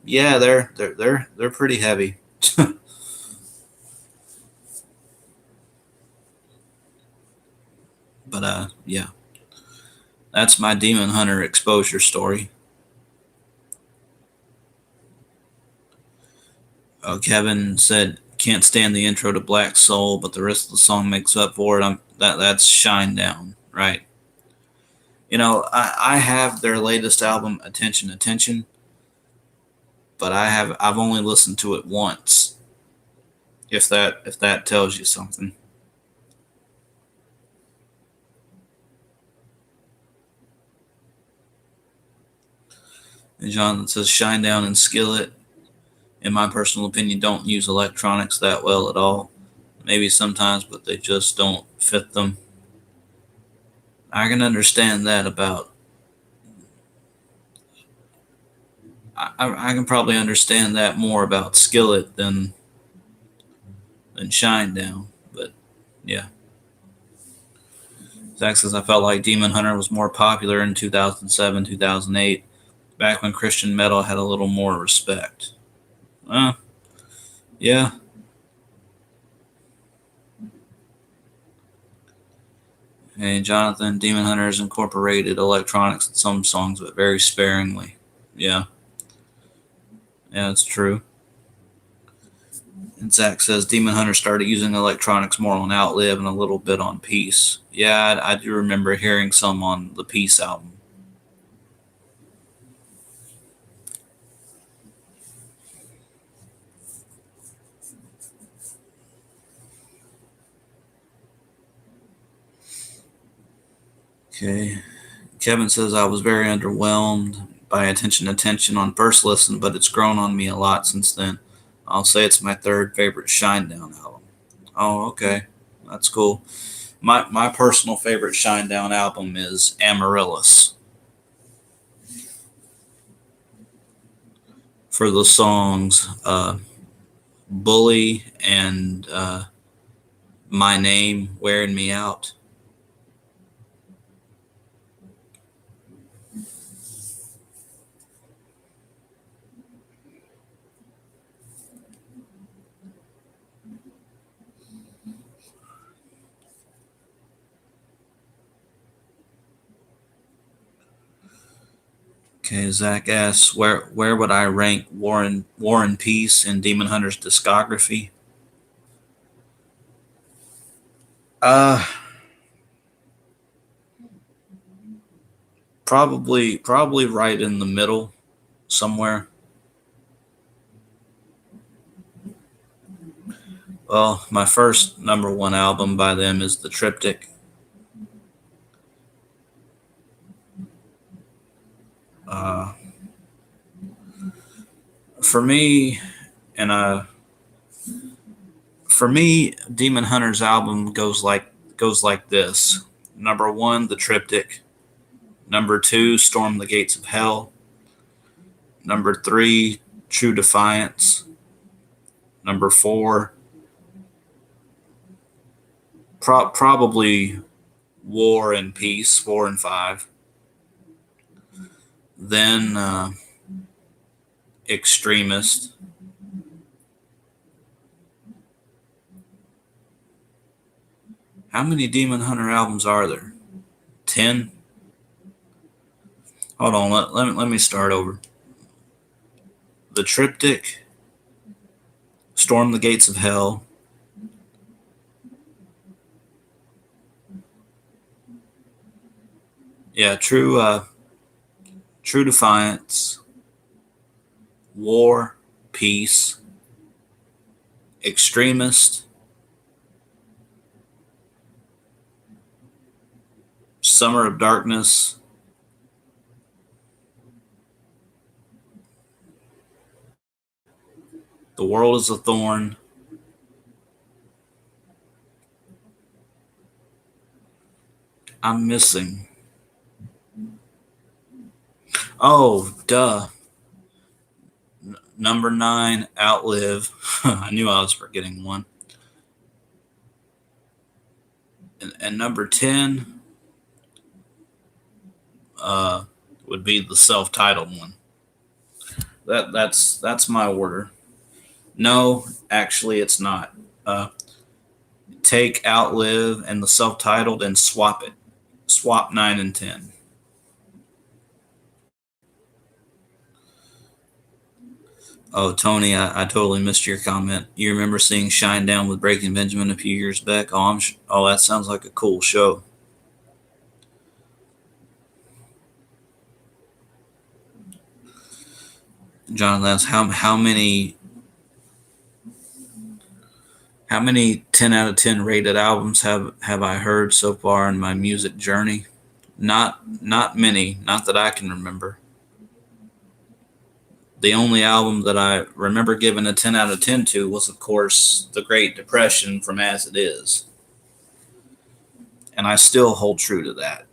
yeah, they're pretty heavy. But yeah, that's my Demon Hunter exposure story. Kevin said can't stand the intro to Black Soul, but the rest of the song makes up for it. That's Shinedown, right? I have their latest album, Attention, Attention, but I've only listened to it once. If that tells you something. And Jonathan says Shinedown and Skillet, in my personal opinion, don't use electronics that well at all. Maybe sometimes, but they just don't fit them. I can understand that about. I can probably understand that more about Skillet than Shinedown, but yeah. Zach says I felt like Demon Hunter was more popular in 2007, 2008, back when Christian metal had a little more respect. Uh, yeah. Hey, Jonathan, Demon Hunter has incorporated electronics in some songs, but very sparingly. Yeah, yeah, it's true. And Zach says Demon Hunter started using electronics more on Outlive and a little bit on Peace. Yeah, I do remember hearing some on the Peace album. Okay. Kevin says I was very underwhelmed by Attention Attention on first listen, but it's grown on me a lot since then. I'll say it's my third favorite Shinedown album. Oh, okay. That's cool. My personal favorite Shinedown album is Amaryllis. For the songs Bully and My Name, Wearing Me Out. Okay, Zach asks, where would I rank War and Peace in Demon Hunter's discography? Uh probably right in the middle somewhere. Well, my first number one album by them is The Triptych. Uh, for me, and for me, Demon Hunter's album goes like this: number one, The Triptych; number two, Storm the Gates of Hell; number three, True Defiance; number four, probably War and Peace, 4 and 5; then Extremist; how many Demon Hunter albums are there? 10? Hold on, let me start over. The Triptych, Storm the Gates of Hell, yeah, True Defiance, War, Peace, Extremist, Summer of Darkness, The World is a Thorn, I'm missing. Oh, duh. Number 9, Outlive. I knew I was forgetting one. And number 10 would be the self-titled one. That's my order. No, actually, it's not. Take Outlive and the self-titled and swap it. Swap 9 and 10. Oh, Tony, I totally missed your comment. You remember seeing Shinedown with Breaking Benjamin a few years back? Oh, that sounds like a cool show. John Lance, how many 10 out of 10 rated albums have I heard so far in my music journey? Not many, not that I can remember. The only album that I remember giving a 10 out of 10 to was, of course, The Great Depression from As It Is. And I still hold true to that.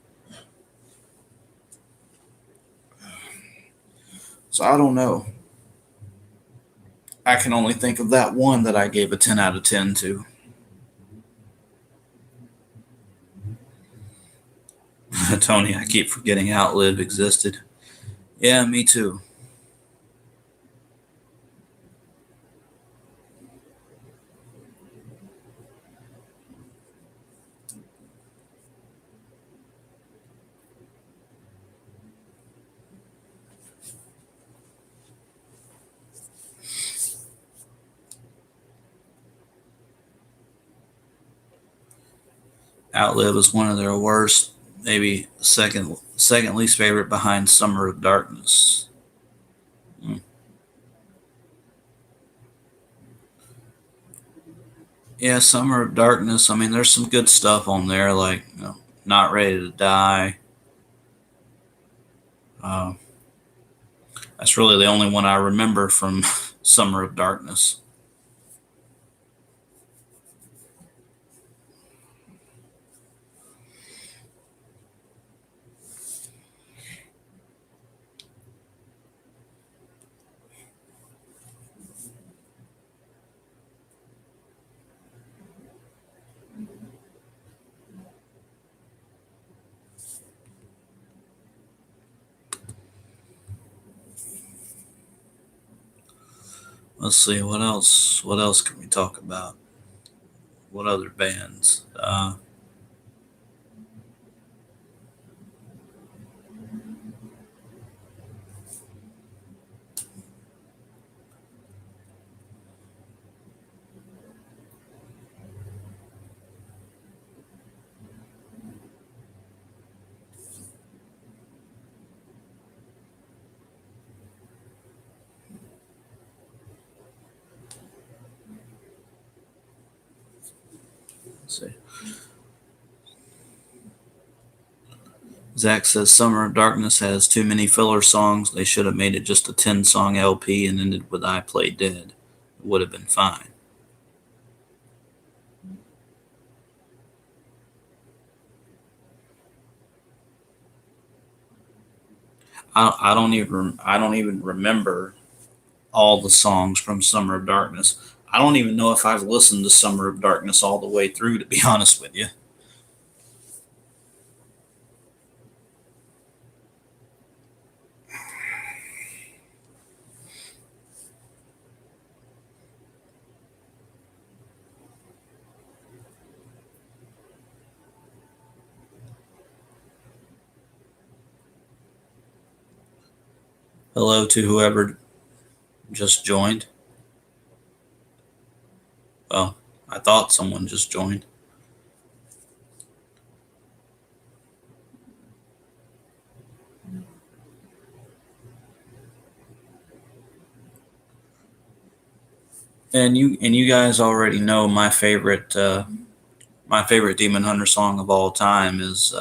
So I don't know. I can only think of that one that I gave a 10 out of 10 to. Tony, I keep forgetting Outlive existed. Yeah, me too. Outlive is one of their worst, maybe second least favorite behind Summer of Darkness. Mm. Yeah, Summer of Darkness. I mean, there's some good stuff on there, like Not Ready to Die. Uh, that's really the only one I remember from Summer of Darkness. Let's see what else. What else can we talk about? What other bands? Let's see. Zach says Summer of Darkness has too many filler songs. They should have made it just a 10-song LP and ended with I Play Dead. It would have been fine. I don't even remember all the songs from Summer of Darkness. I don't even know if I've listened to Summer of Darkness all the way through, to be honest with you. Hello to whoever just joined. Well, I thought someone just joined. And you guys already know my favorite Demon Hunter song of all time is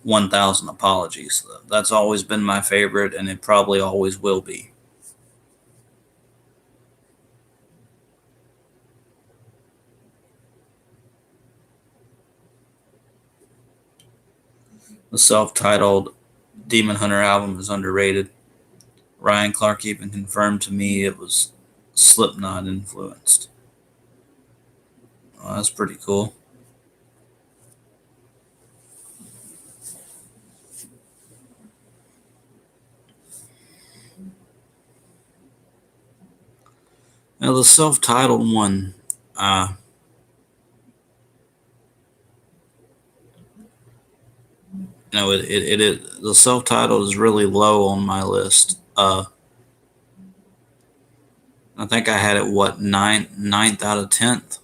1,000 Apologies. That's always been my favorite, and it probably always will be. The self-titled Demon Hunter album is underrated. Ryan Clark even confirmed to me it was Slipknot influenced. Oh, that's pretty cool. Now the self-titled one, uh, the self-titled is really low on my list. I think I had it ninth out of 10th.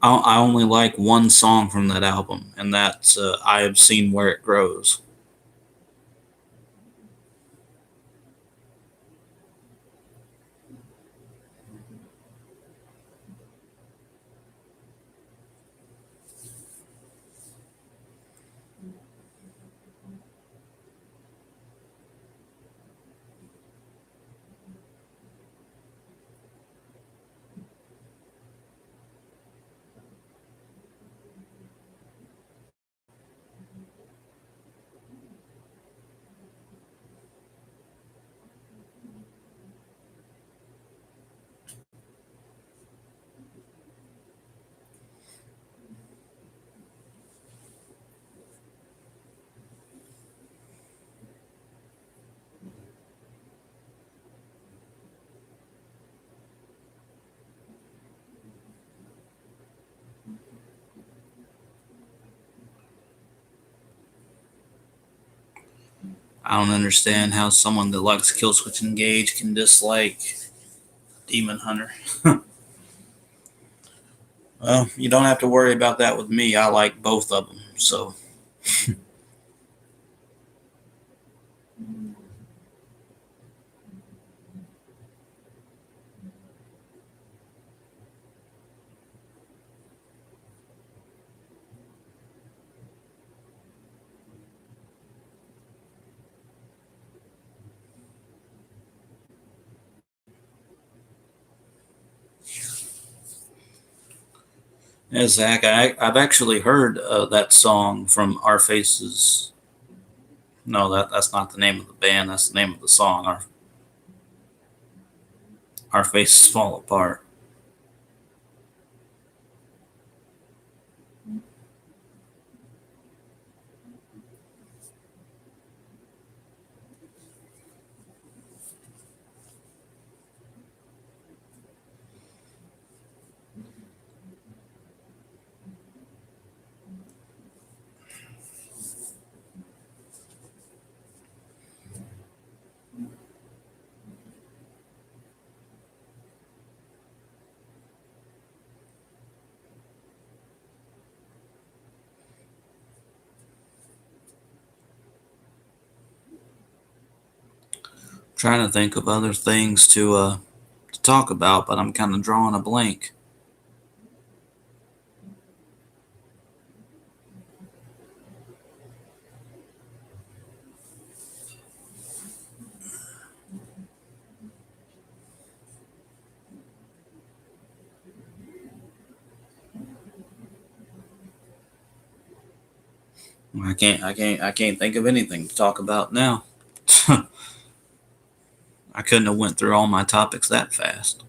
I only like one song from that album, and that's "I Have Seen Where It Grows." I don't understand how someone that likes Killswitch Engage can dislike Demon Hunter. Well, you don't have to worry about that with me. I like both of them. So, yeah, Zach, I've actually heard that song from Our Faces. No, that's not the name of the band. That's the name of the song. Our Faces Fall Apart. Trying to think of other things to talk about, but I'm kind of drawing a blank. I can't think of anything to talk about now. I couldn't have went through all my topics that fast.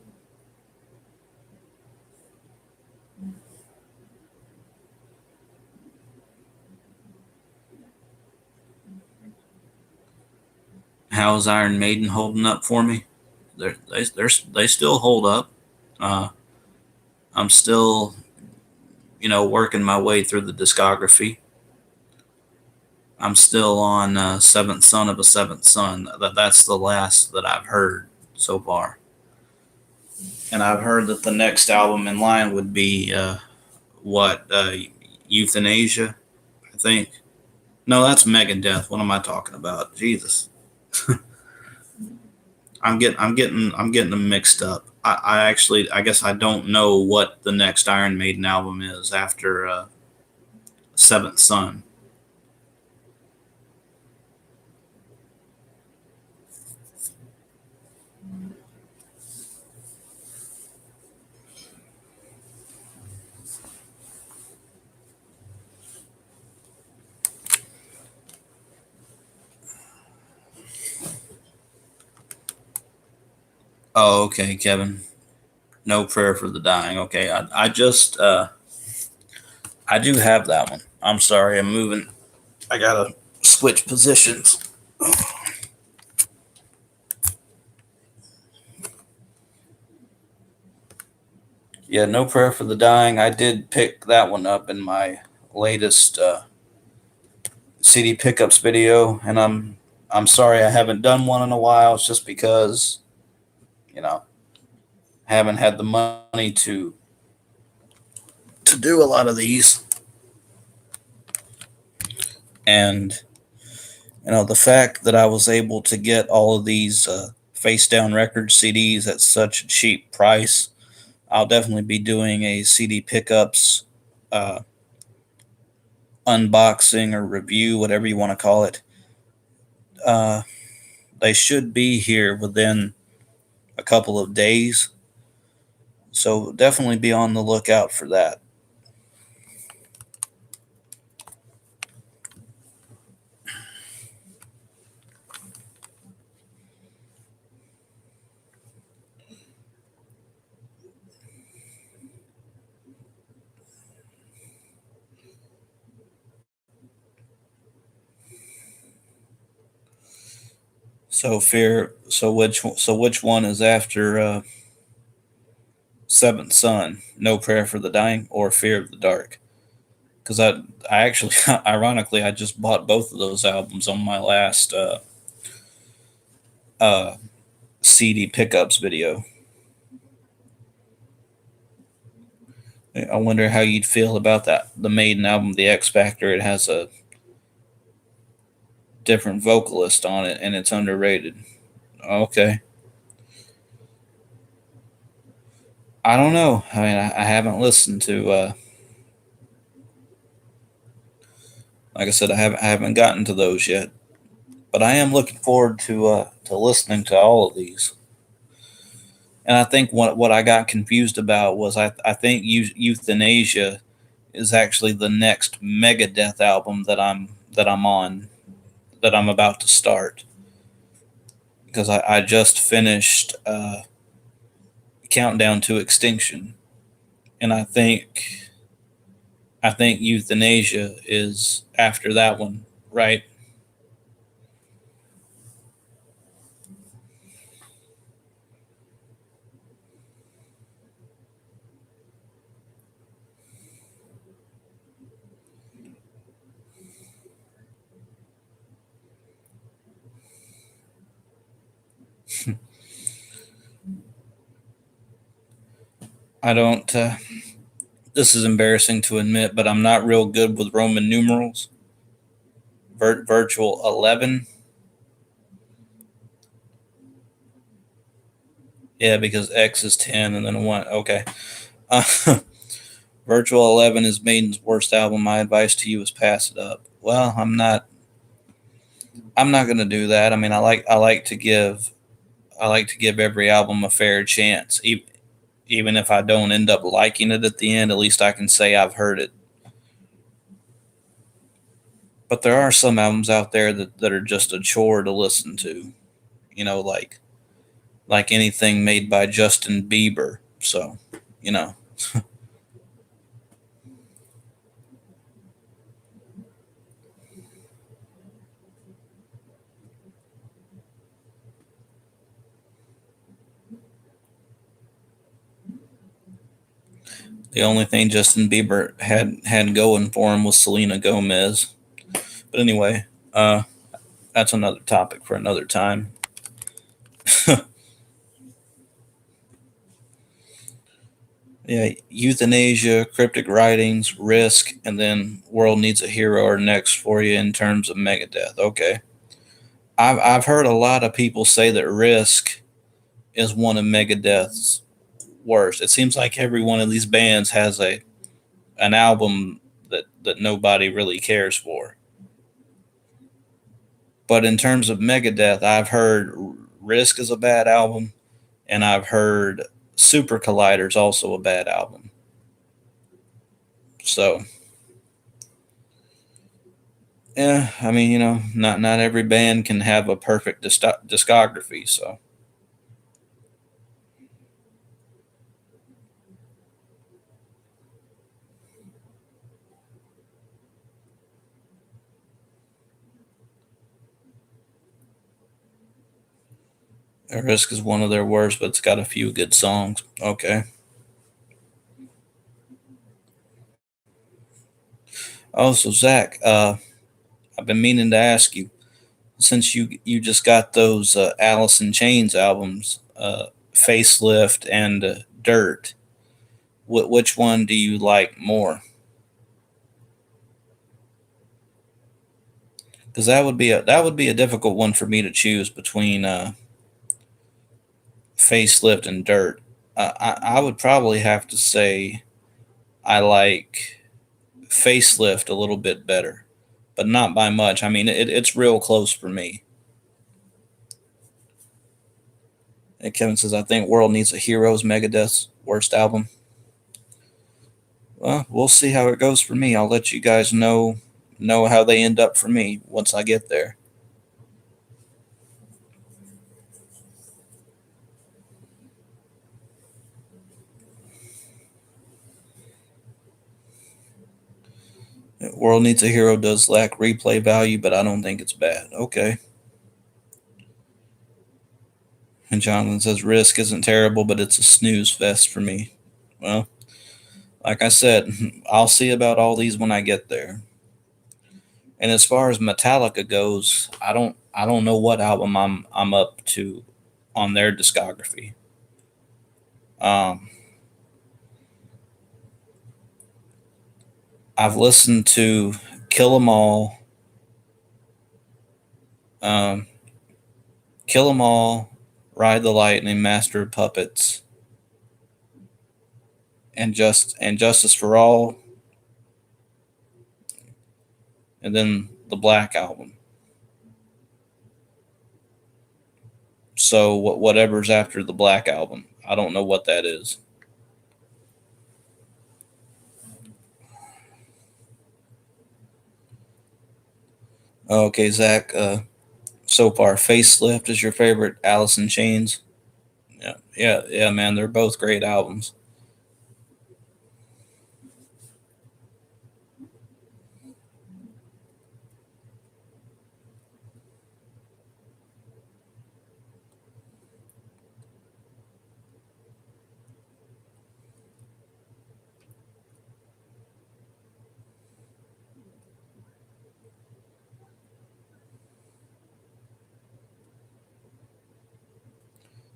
How's Iron Maiden holding up for me? They still hold up. Uh, I'm still working my way through the discography. I'm still on Seventh Son of a Seventh Son. That's the last that I've heard so far, and I've heard that the next album in line would be what Euthanasia, I think. No, that's Megadeth. What am I talking about? Jesus, I'm getting them mixed up. I actually, I guess I don't know what the next Iron Maiden album is after Seventh Son. Oh, okay, Kevin. No Prayer for the Dying. Okay, I just I do have that one. I'm sorry, I'm moving. I gotta switch positions. Yeah, No Prayer for the Dying. I did pick that one up in my latest CD pickups video, and I'm sorry I haven't done one in a while. It's just because you know haven't had the money to do a lot of these, and the fact that I was able to get all of these Face Down Records CDs at such a cheap price. I'll definitely be doing a CD pickups uh, unboxing or review, whatever you want to call it. Uh, they should be here within a couple of days, so definitely be on the lookout for that. So fear. So which one is after Seventh Son? No Prayer for the Dying or Fear of the Dark? Because I actually, ironically, I just bought both of those albums on my last uh, CD pickups video. I wonder how you'd feel about that. The Maiden album, The X Factor, it has a different vocalist on it, and it's underrated. Okay, I don't know. I mean, I haven't listened to. Like I said, I haven't gotten to those yet, but I am looking forward to listening to all of these. And I think what I got confused about was I think Euthanasia is actually the next Megadeth album that I'm on, that I'm about to start, because I just finished Countdown to Extinction, and I think Euthanasia is after that one, right? I don't. This is embarrassing to admit, but I'm not real good with Roman numerals. Virtual 11. Yeah, because X is 10 and then a 1. Okay. Uh, Virtual 11 is Maiden's worst album. My advice to you is pass it up. Well, I'm not going to do that. I mean, I like to give every album a fair chance. Even if I don't end up liking it at the end, at least I can say I've heard it. But there are some albums out there that are just a chore to listen to. Like anything made by Justin Bieber. So, you know, the only thing Justin Bieber had going for him was Selena Gomez. But anyway, that's another topic for another time. Yeah, Euthanasia, Cryptic Writings, Risk, and then World Needs a Hero are next for you in terms of Megadeth. Okay, I've heard a lot of people say that Risk is one of Megadeth's worst. It seems like every one of these bands has an album that nobody really cares for. But in terms of Megadeth, I've heard Risk is a bad album, and I've heard Super Collider is also a bad album. So, yeah, I mean, not every band can have a perfect discography. So, Risk is one of their worst, but it's got a few good songs. Okay. Oh, so Zach, I've been meaning to ask you, since you just got those Alice in Chains albums, Facelift and Dirt. Which one do you like more? Because that would be a difficult one for me to choose between Facelift and Dirt. I would probably have to say I like Facelift a little bit better, but not by much. I mean, it's real close for me. And Kevin says, I think World Needs a Hero's Megadeth's worst album. Well, we'll see how it goes for me. I'll let you guys know how they end up for me once I get there. World Needs a Hero does lack replay value, but I don't think it's bad. Okay. And Jonathan says Risk isn't terrible, but it's a snooze fest for me. Well, like I said, I'll see about all these when I get there. And as far as Metallica goes, I don't know what album I'm up to on their discography. Um, I've listened to Kill 'Em All, um, Kill 'Em All, Ride the Lightning, Master of Puppets, and Justice for All, and then the Black Album. So whatever's after the Black Album, I don't know what that is. Okay, Zach. So far, Facelift is your favorite. Alice in Chains. Yeah, yeah, yeah, man. They're both great albums.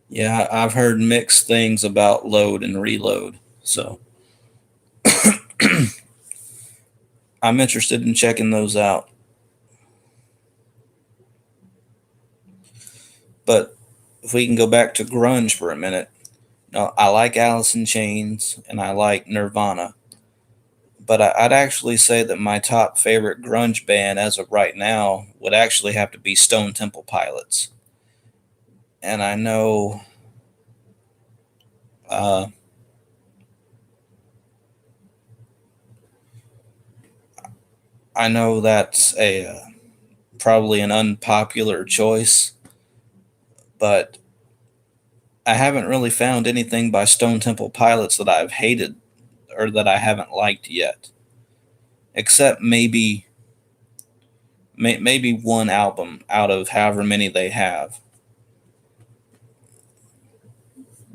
Yeah, I've heard mixed things about Load and Reload. So I'm interested in checking those out. But if we can go back to grunge for a minute, now, I like Alice in Chains and I like Nirvana. But I'd actually say that my top favorite grunge band as of right now would actually have to be Stone Temple Pilots. And uh, I know that's a probably an unpopular choice, but I haven't really found anything by Stone Temple Pilots that I've hated or that I haven't liked yet, except maybe one album out of however many they have.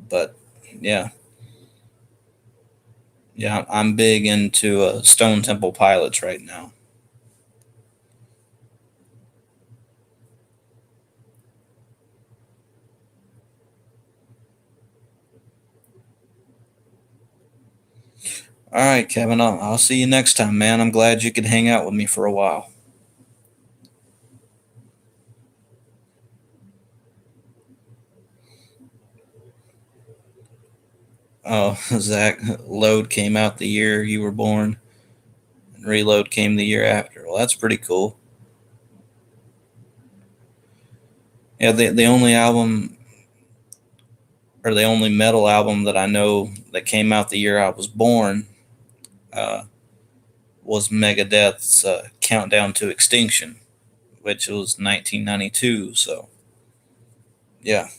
But yeah, yeah, I'm big into Stone Temple Pilots right now. All right, Kevin, I'll see you next time, man. I'm glad you could hang out with me for a while. Oh, Zach, Load came out the year you were born, and Reload came the year after. Well, that's pretty cool. Yeah, the only album or the only metal album that I know that came out the year I was born uh, was Megadeth's Countdown to Extinction, which was 1992. So, yeah.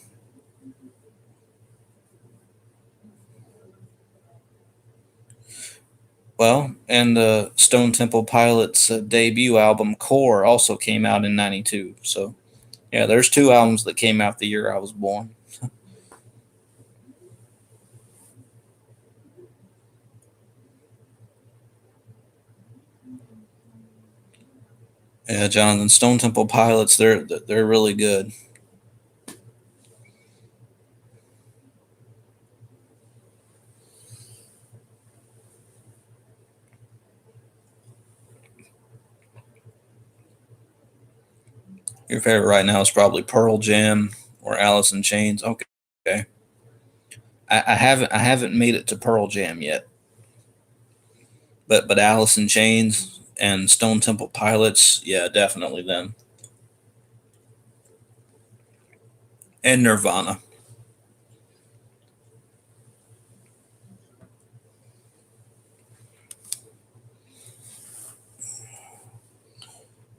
Well, and Stone Temple Pilots' debut album, Core, also came out in 92. So, yeah, there's two albums that came out the year I was born. Yeah, Jonathan, Stone Temple Pilots, they're really good. Your favorite right now is probably Pearl Jam or Alice in Chains. Okay. Okay. I haven't made it to Pearl Jam yet, but Alice in Chains and Stone Temple Pilots, yeah, definitely them. And Nirvana.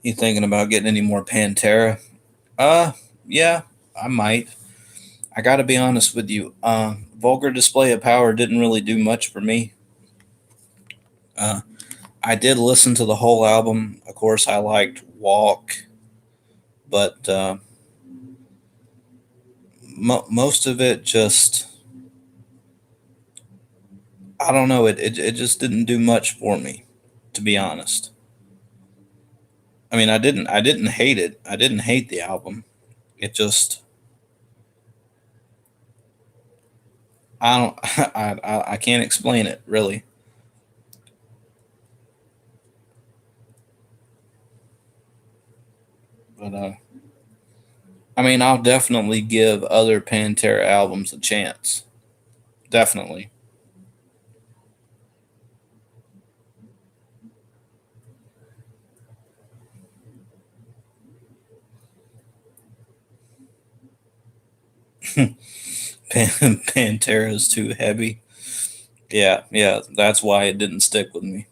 You thinking about getting any more Pantera? Uh, yeah, I might. I got to be honest with you. Vulgar Display of Power didn't really do much for me. Uh, I did listen to the whole album. Of course, I liked Walk, but most of it just, I don't know. It just didn't do much for me, to be honest. I mean, I didn't hate it. I didn't hate the album. It just, I don't I can't explain it really. But I mean, I'll definitely give other Pantera albums a chance. Definitely. Pantera's too heavy. Yeah, yeah, that's why it didn't stick with me.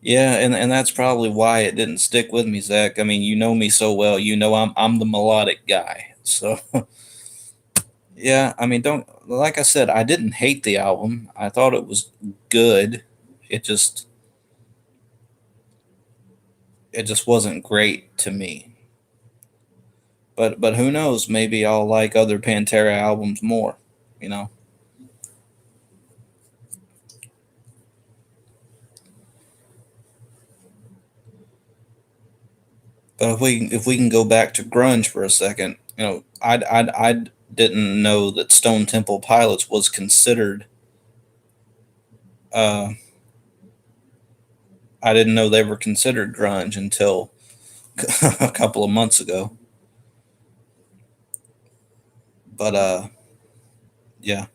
Yeah, and that's probably why it didn't stick with me, Zach. I mean, you know me so well. You know I'm the melodic guy. So yeah, I mean, don't, like I said, I didn't hate the album. I thought it was good. It just it just wasn't great to me. But who knows? Maybe I'll like other Pantera albums more. You know. But if we can go back to grunge for a second, you know, I didn't know that Stone Temple Pilots was considered. Uh, I didn't know they were considered grunge until a couple of months ago. But yeah,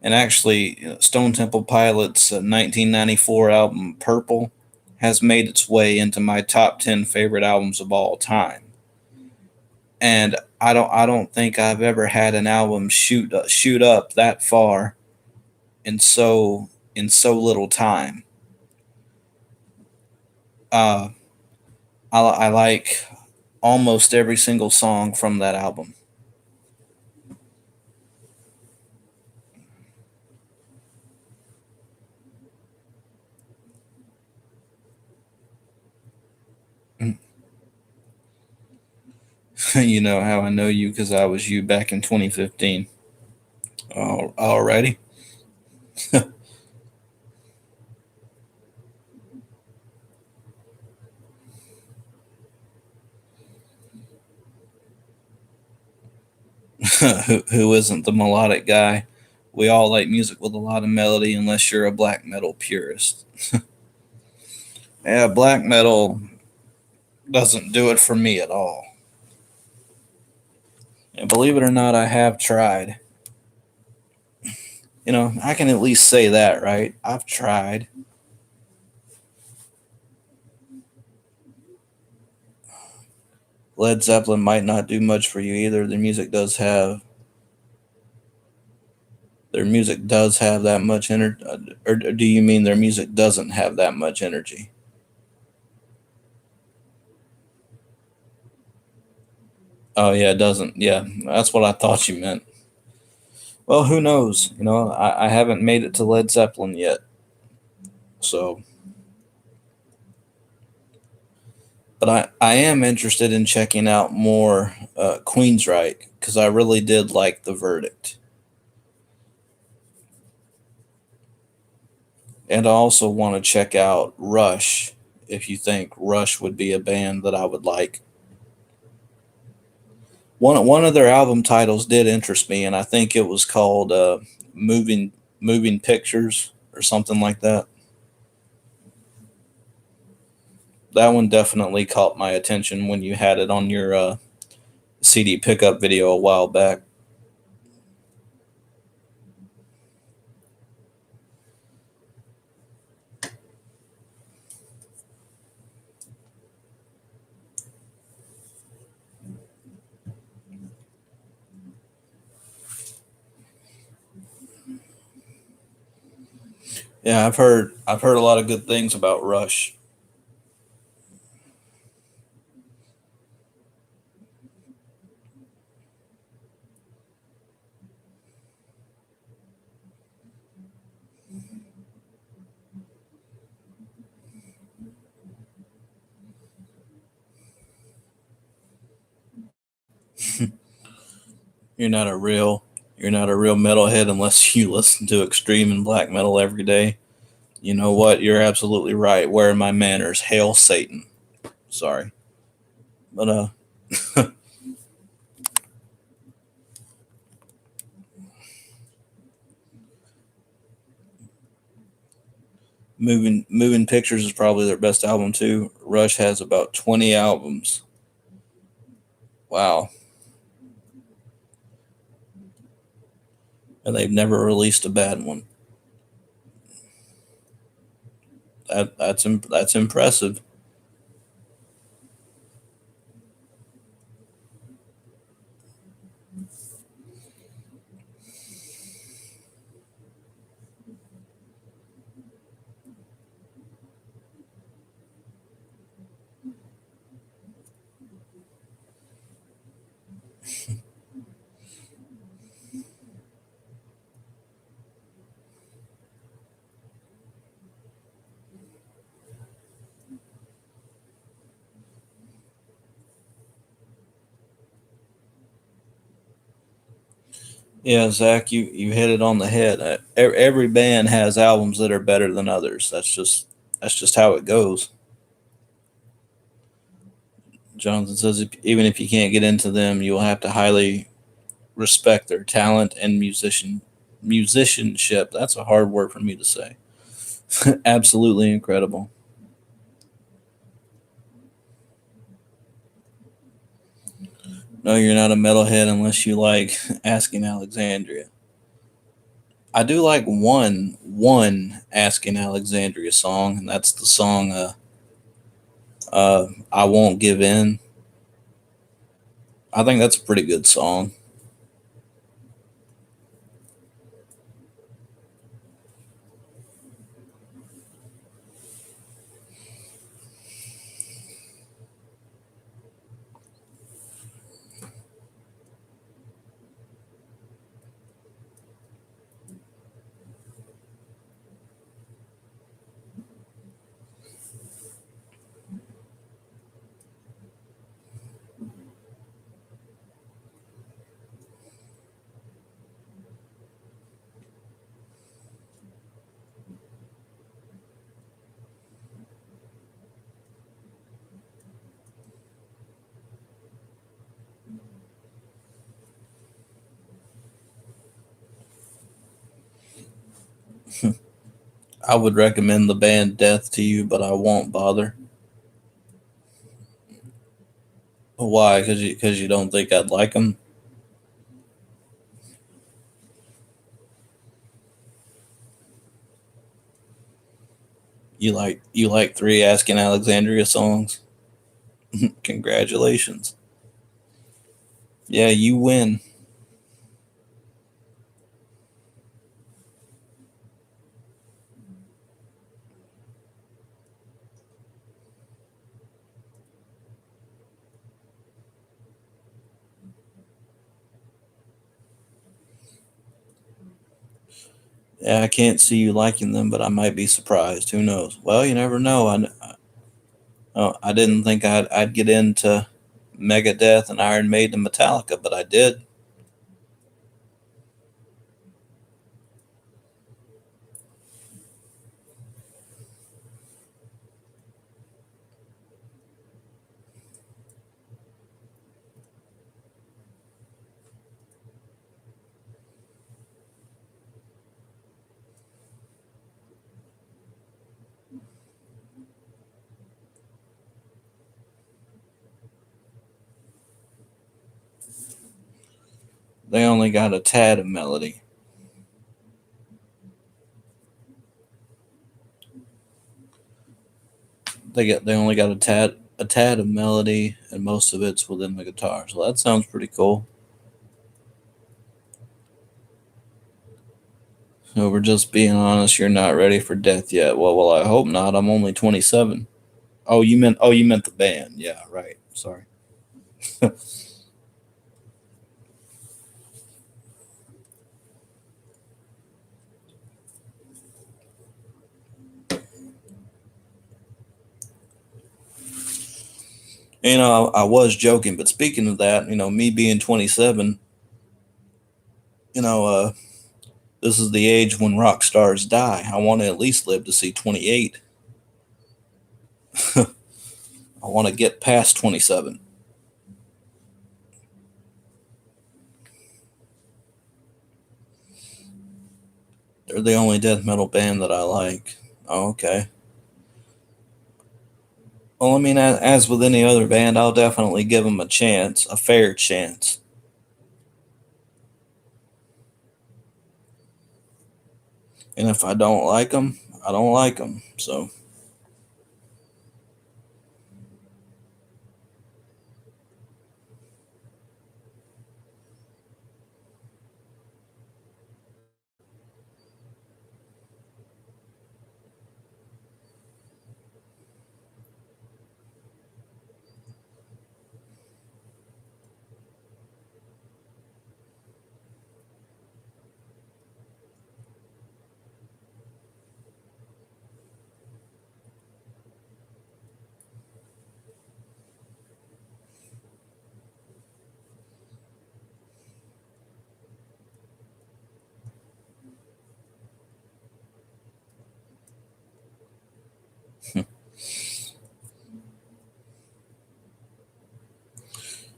and actually, Stone Temple Pilots' 1994 album Purple has made its way into my top 10 favorite albums of all time. And I don't think I've ever had an album shoot up that far in so little time. Uh, I like almost every single song from that album. You know how I know you because I was you back in 2015. Alrighty. Who isn't the melodic guy? We all like music with a lot of melody, unless you're a black metal purist. Yeah, black metal doesn't do it for me at all. And believe it or not, I have tried. You know, I can at least say that, right? I've tried. Led Zeppelin might not do much for you either. Their music does have that much energy, or do you mean their music doesn't have that much energy? Oh yeah, it doesn't. Yeah, that's what I thought you meant. Well, who knows? You know, I haven't made it to Led Zeppelin yet, so but I am interested in checking out more Queensryche because I really did like the verdict. And I also want to check out Rush if you think Rush would be a band that I would like. One of their album titles did interest me, and I think it was called "Moving Moving Pictures" or something like that. That one definitely caught my attention when you had it on your CD pickup video a while back. Yeah, I've heard a lot of good things about Rush. You're not a real you're not a real metalhead unless you listen to extreme and black metal every day. You know what? You're absolutely right. Where are my manners? Hail Satan. Sorry. But Moving Pictures is probably their best album too. Rush has about 20 albums. Wow. And they've never released a bad one. That's impressive. Yeah, Zach, you hit it on the head. Every band has albums that are better than others. That's just how it goes. Jonathan says even if you can't get into them, you'll have to highly respect their talent and musicianship. That's a hard word for me to say. Absolutely incredible. No, you're not a metalhead unless you like Asking Alexandria. I do like one Asking Alexandria song, and that's the song "I Won't Give In." I think that's a pretty good song. I would recommend the band Death to you, but I won't bother. Why? Because you don't think I'd like them. You like three Asking Alexandria songs. Congratulations. Yeah, you win. Yeah, I can't see you liking them, but I might be surprised. Who knows? Well, you never know. I didn't think I'd get into Megadeth and Iron Maiden and Metallica, but I did. They only got a tad of melody. They only got a tad of melody, and most of it's within the guitar. So that sounds pretty cool. So we're just being honest. You're not ready for death yet. Well, I hope not. I'm only 27. Oh, you meant the band. Yeah, right. Sorry. I was joking, but speaking of that, me being 27, you know, uh, this is the age when rock stars die. I want to at least live to see 28. I want to get past 27. They're the only death metal band that I like. Oh, okay. Well, I mean, as with any other band, I'll definitely give them a chance, a fair chance. And if I don't like them, I don't like them. So,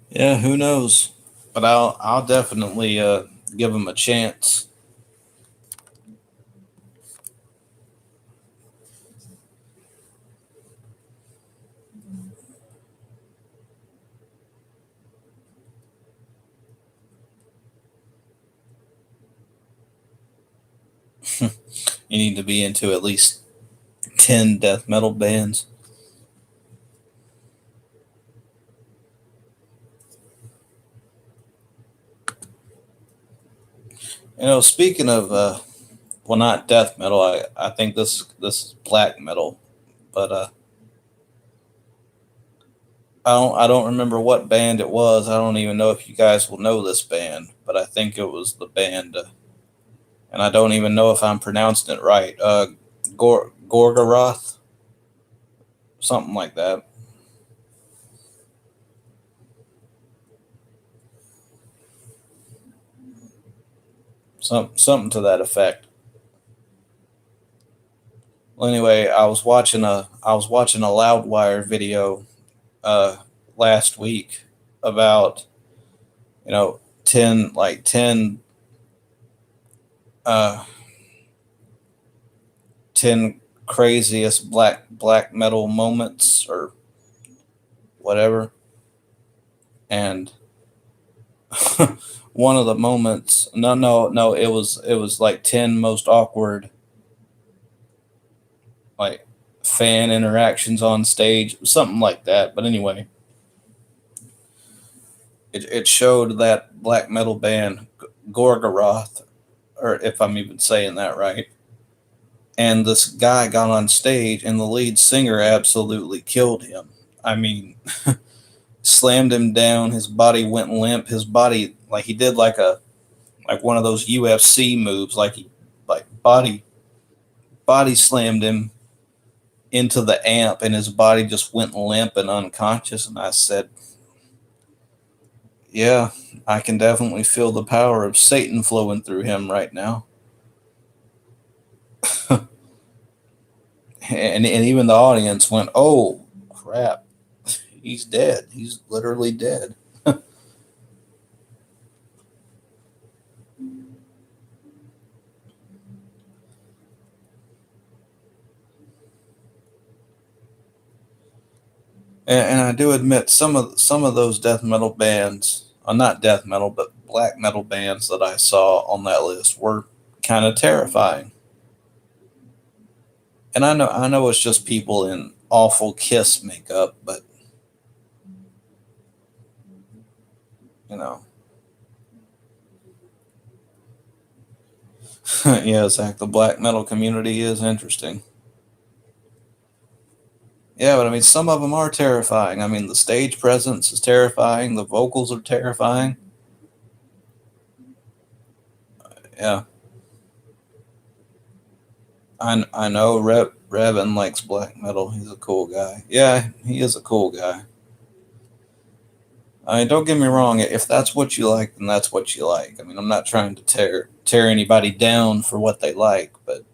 yeah, who knows? But I'll definitely give them a chance. You need to be into at least 10 death metal bands. Speaking of well, not death metal. I think this is black metal, but I don't remember what band it was. I don't even know if you guys will know this band, but I think it was the band, and I don't even know if I'm pronouncing it right. Gorgoroth, something like that. Something to that effect. Well, anyway, I was watching a Loudwire video uh, last week about 10 uh, 10 craziest black metal moments or whatever, and one of the moments, no, it was like 10 most awkward, like, fan interactions on stage, something like that. But anyway, it showed that black metal band Gorgoroth, or if I'm even saying that right. And this guy got on stage, and the lead singer absolutely killed him. I mean, slammed him down. His body went limp. His body, like, he did like one of those UFC moves, like he like body slammed him into the amp, and his body just went limp and unconscious. And I said, "Yeah, I can definitely feel the power of Satan flowing through him right now." And even the audience went, "Oh crap, he's dead. He's literally dead." And I do admit some of those death metal bands, not death metal, but black metal bands that I saw on that list were kind of terrifying. And I know it's just people in awful Kiss makeup, but you know, yeah, Zach, the black metal community is interesting. Yeah, but I mean, some of them are terrifying. I mean, the stage presence is terrifying. The vocals are terrifying. Yeah, I know Revan likes black metal. He's a cool guy. Yeah, he is a cool guy. I mean, don't get me wrong. If that's what you like, then that's what you like. I mean, I'm not trying to tear anybody down for what they like, but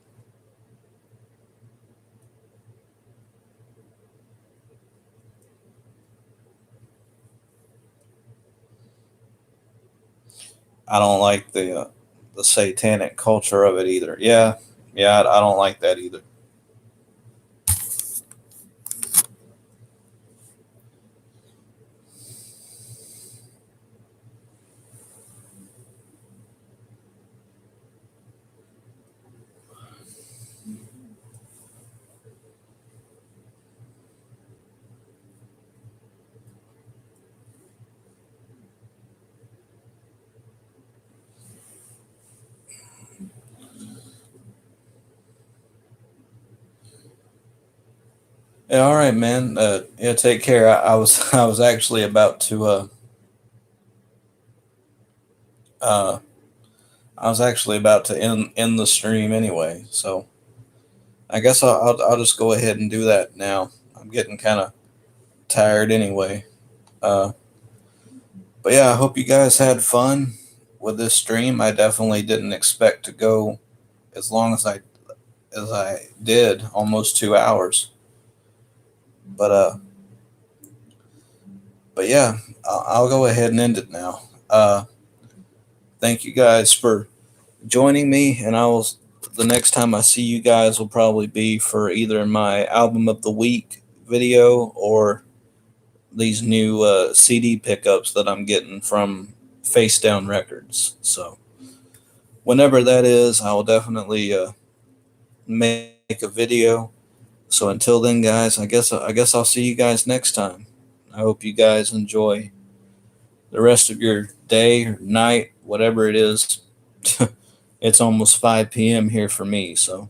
I don't like the satanic culture of it either. Yeah, yeah, I don't like that either. Yeah, all right, man. Yeah, take care. I was I was actually about to uh I was actually about to end the stream anyway. So I guess I'll just go ahead and do that now. I'm getting kind of tired anyway. Uh, but yeah, I hope you guys had fun with this stream. I definitely didn't expect to go as long as I did, almost 2 hours. But but yeah, I'll go ahead and end it now. Thank you guys for joining me, and the next time I see you guys will probably be for either my album of the week video or these new CD pickups that I'm getting from Face Down Records. So whenever that is, I will definitely make a video. So until then, guys, I guess I'll see you guys next time. I hope you guys enjoy the rest of your day or night, whatever it is. It's almost 5 p.m. here for me, so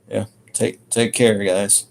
yeah. Take care, guys.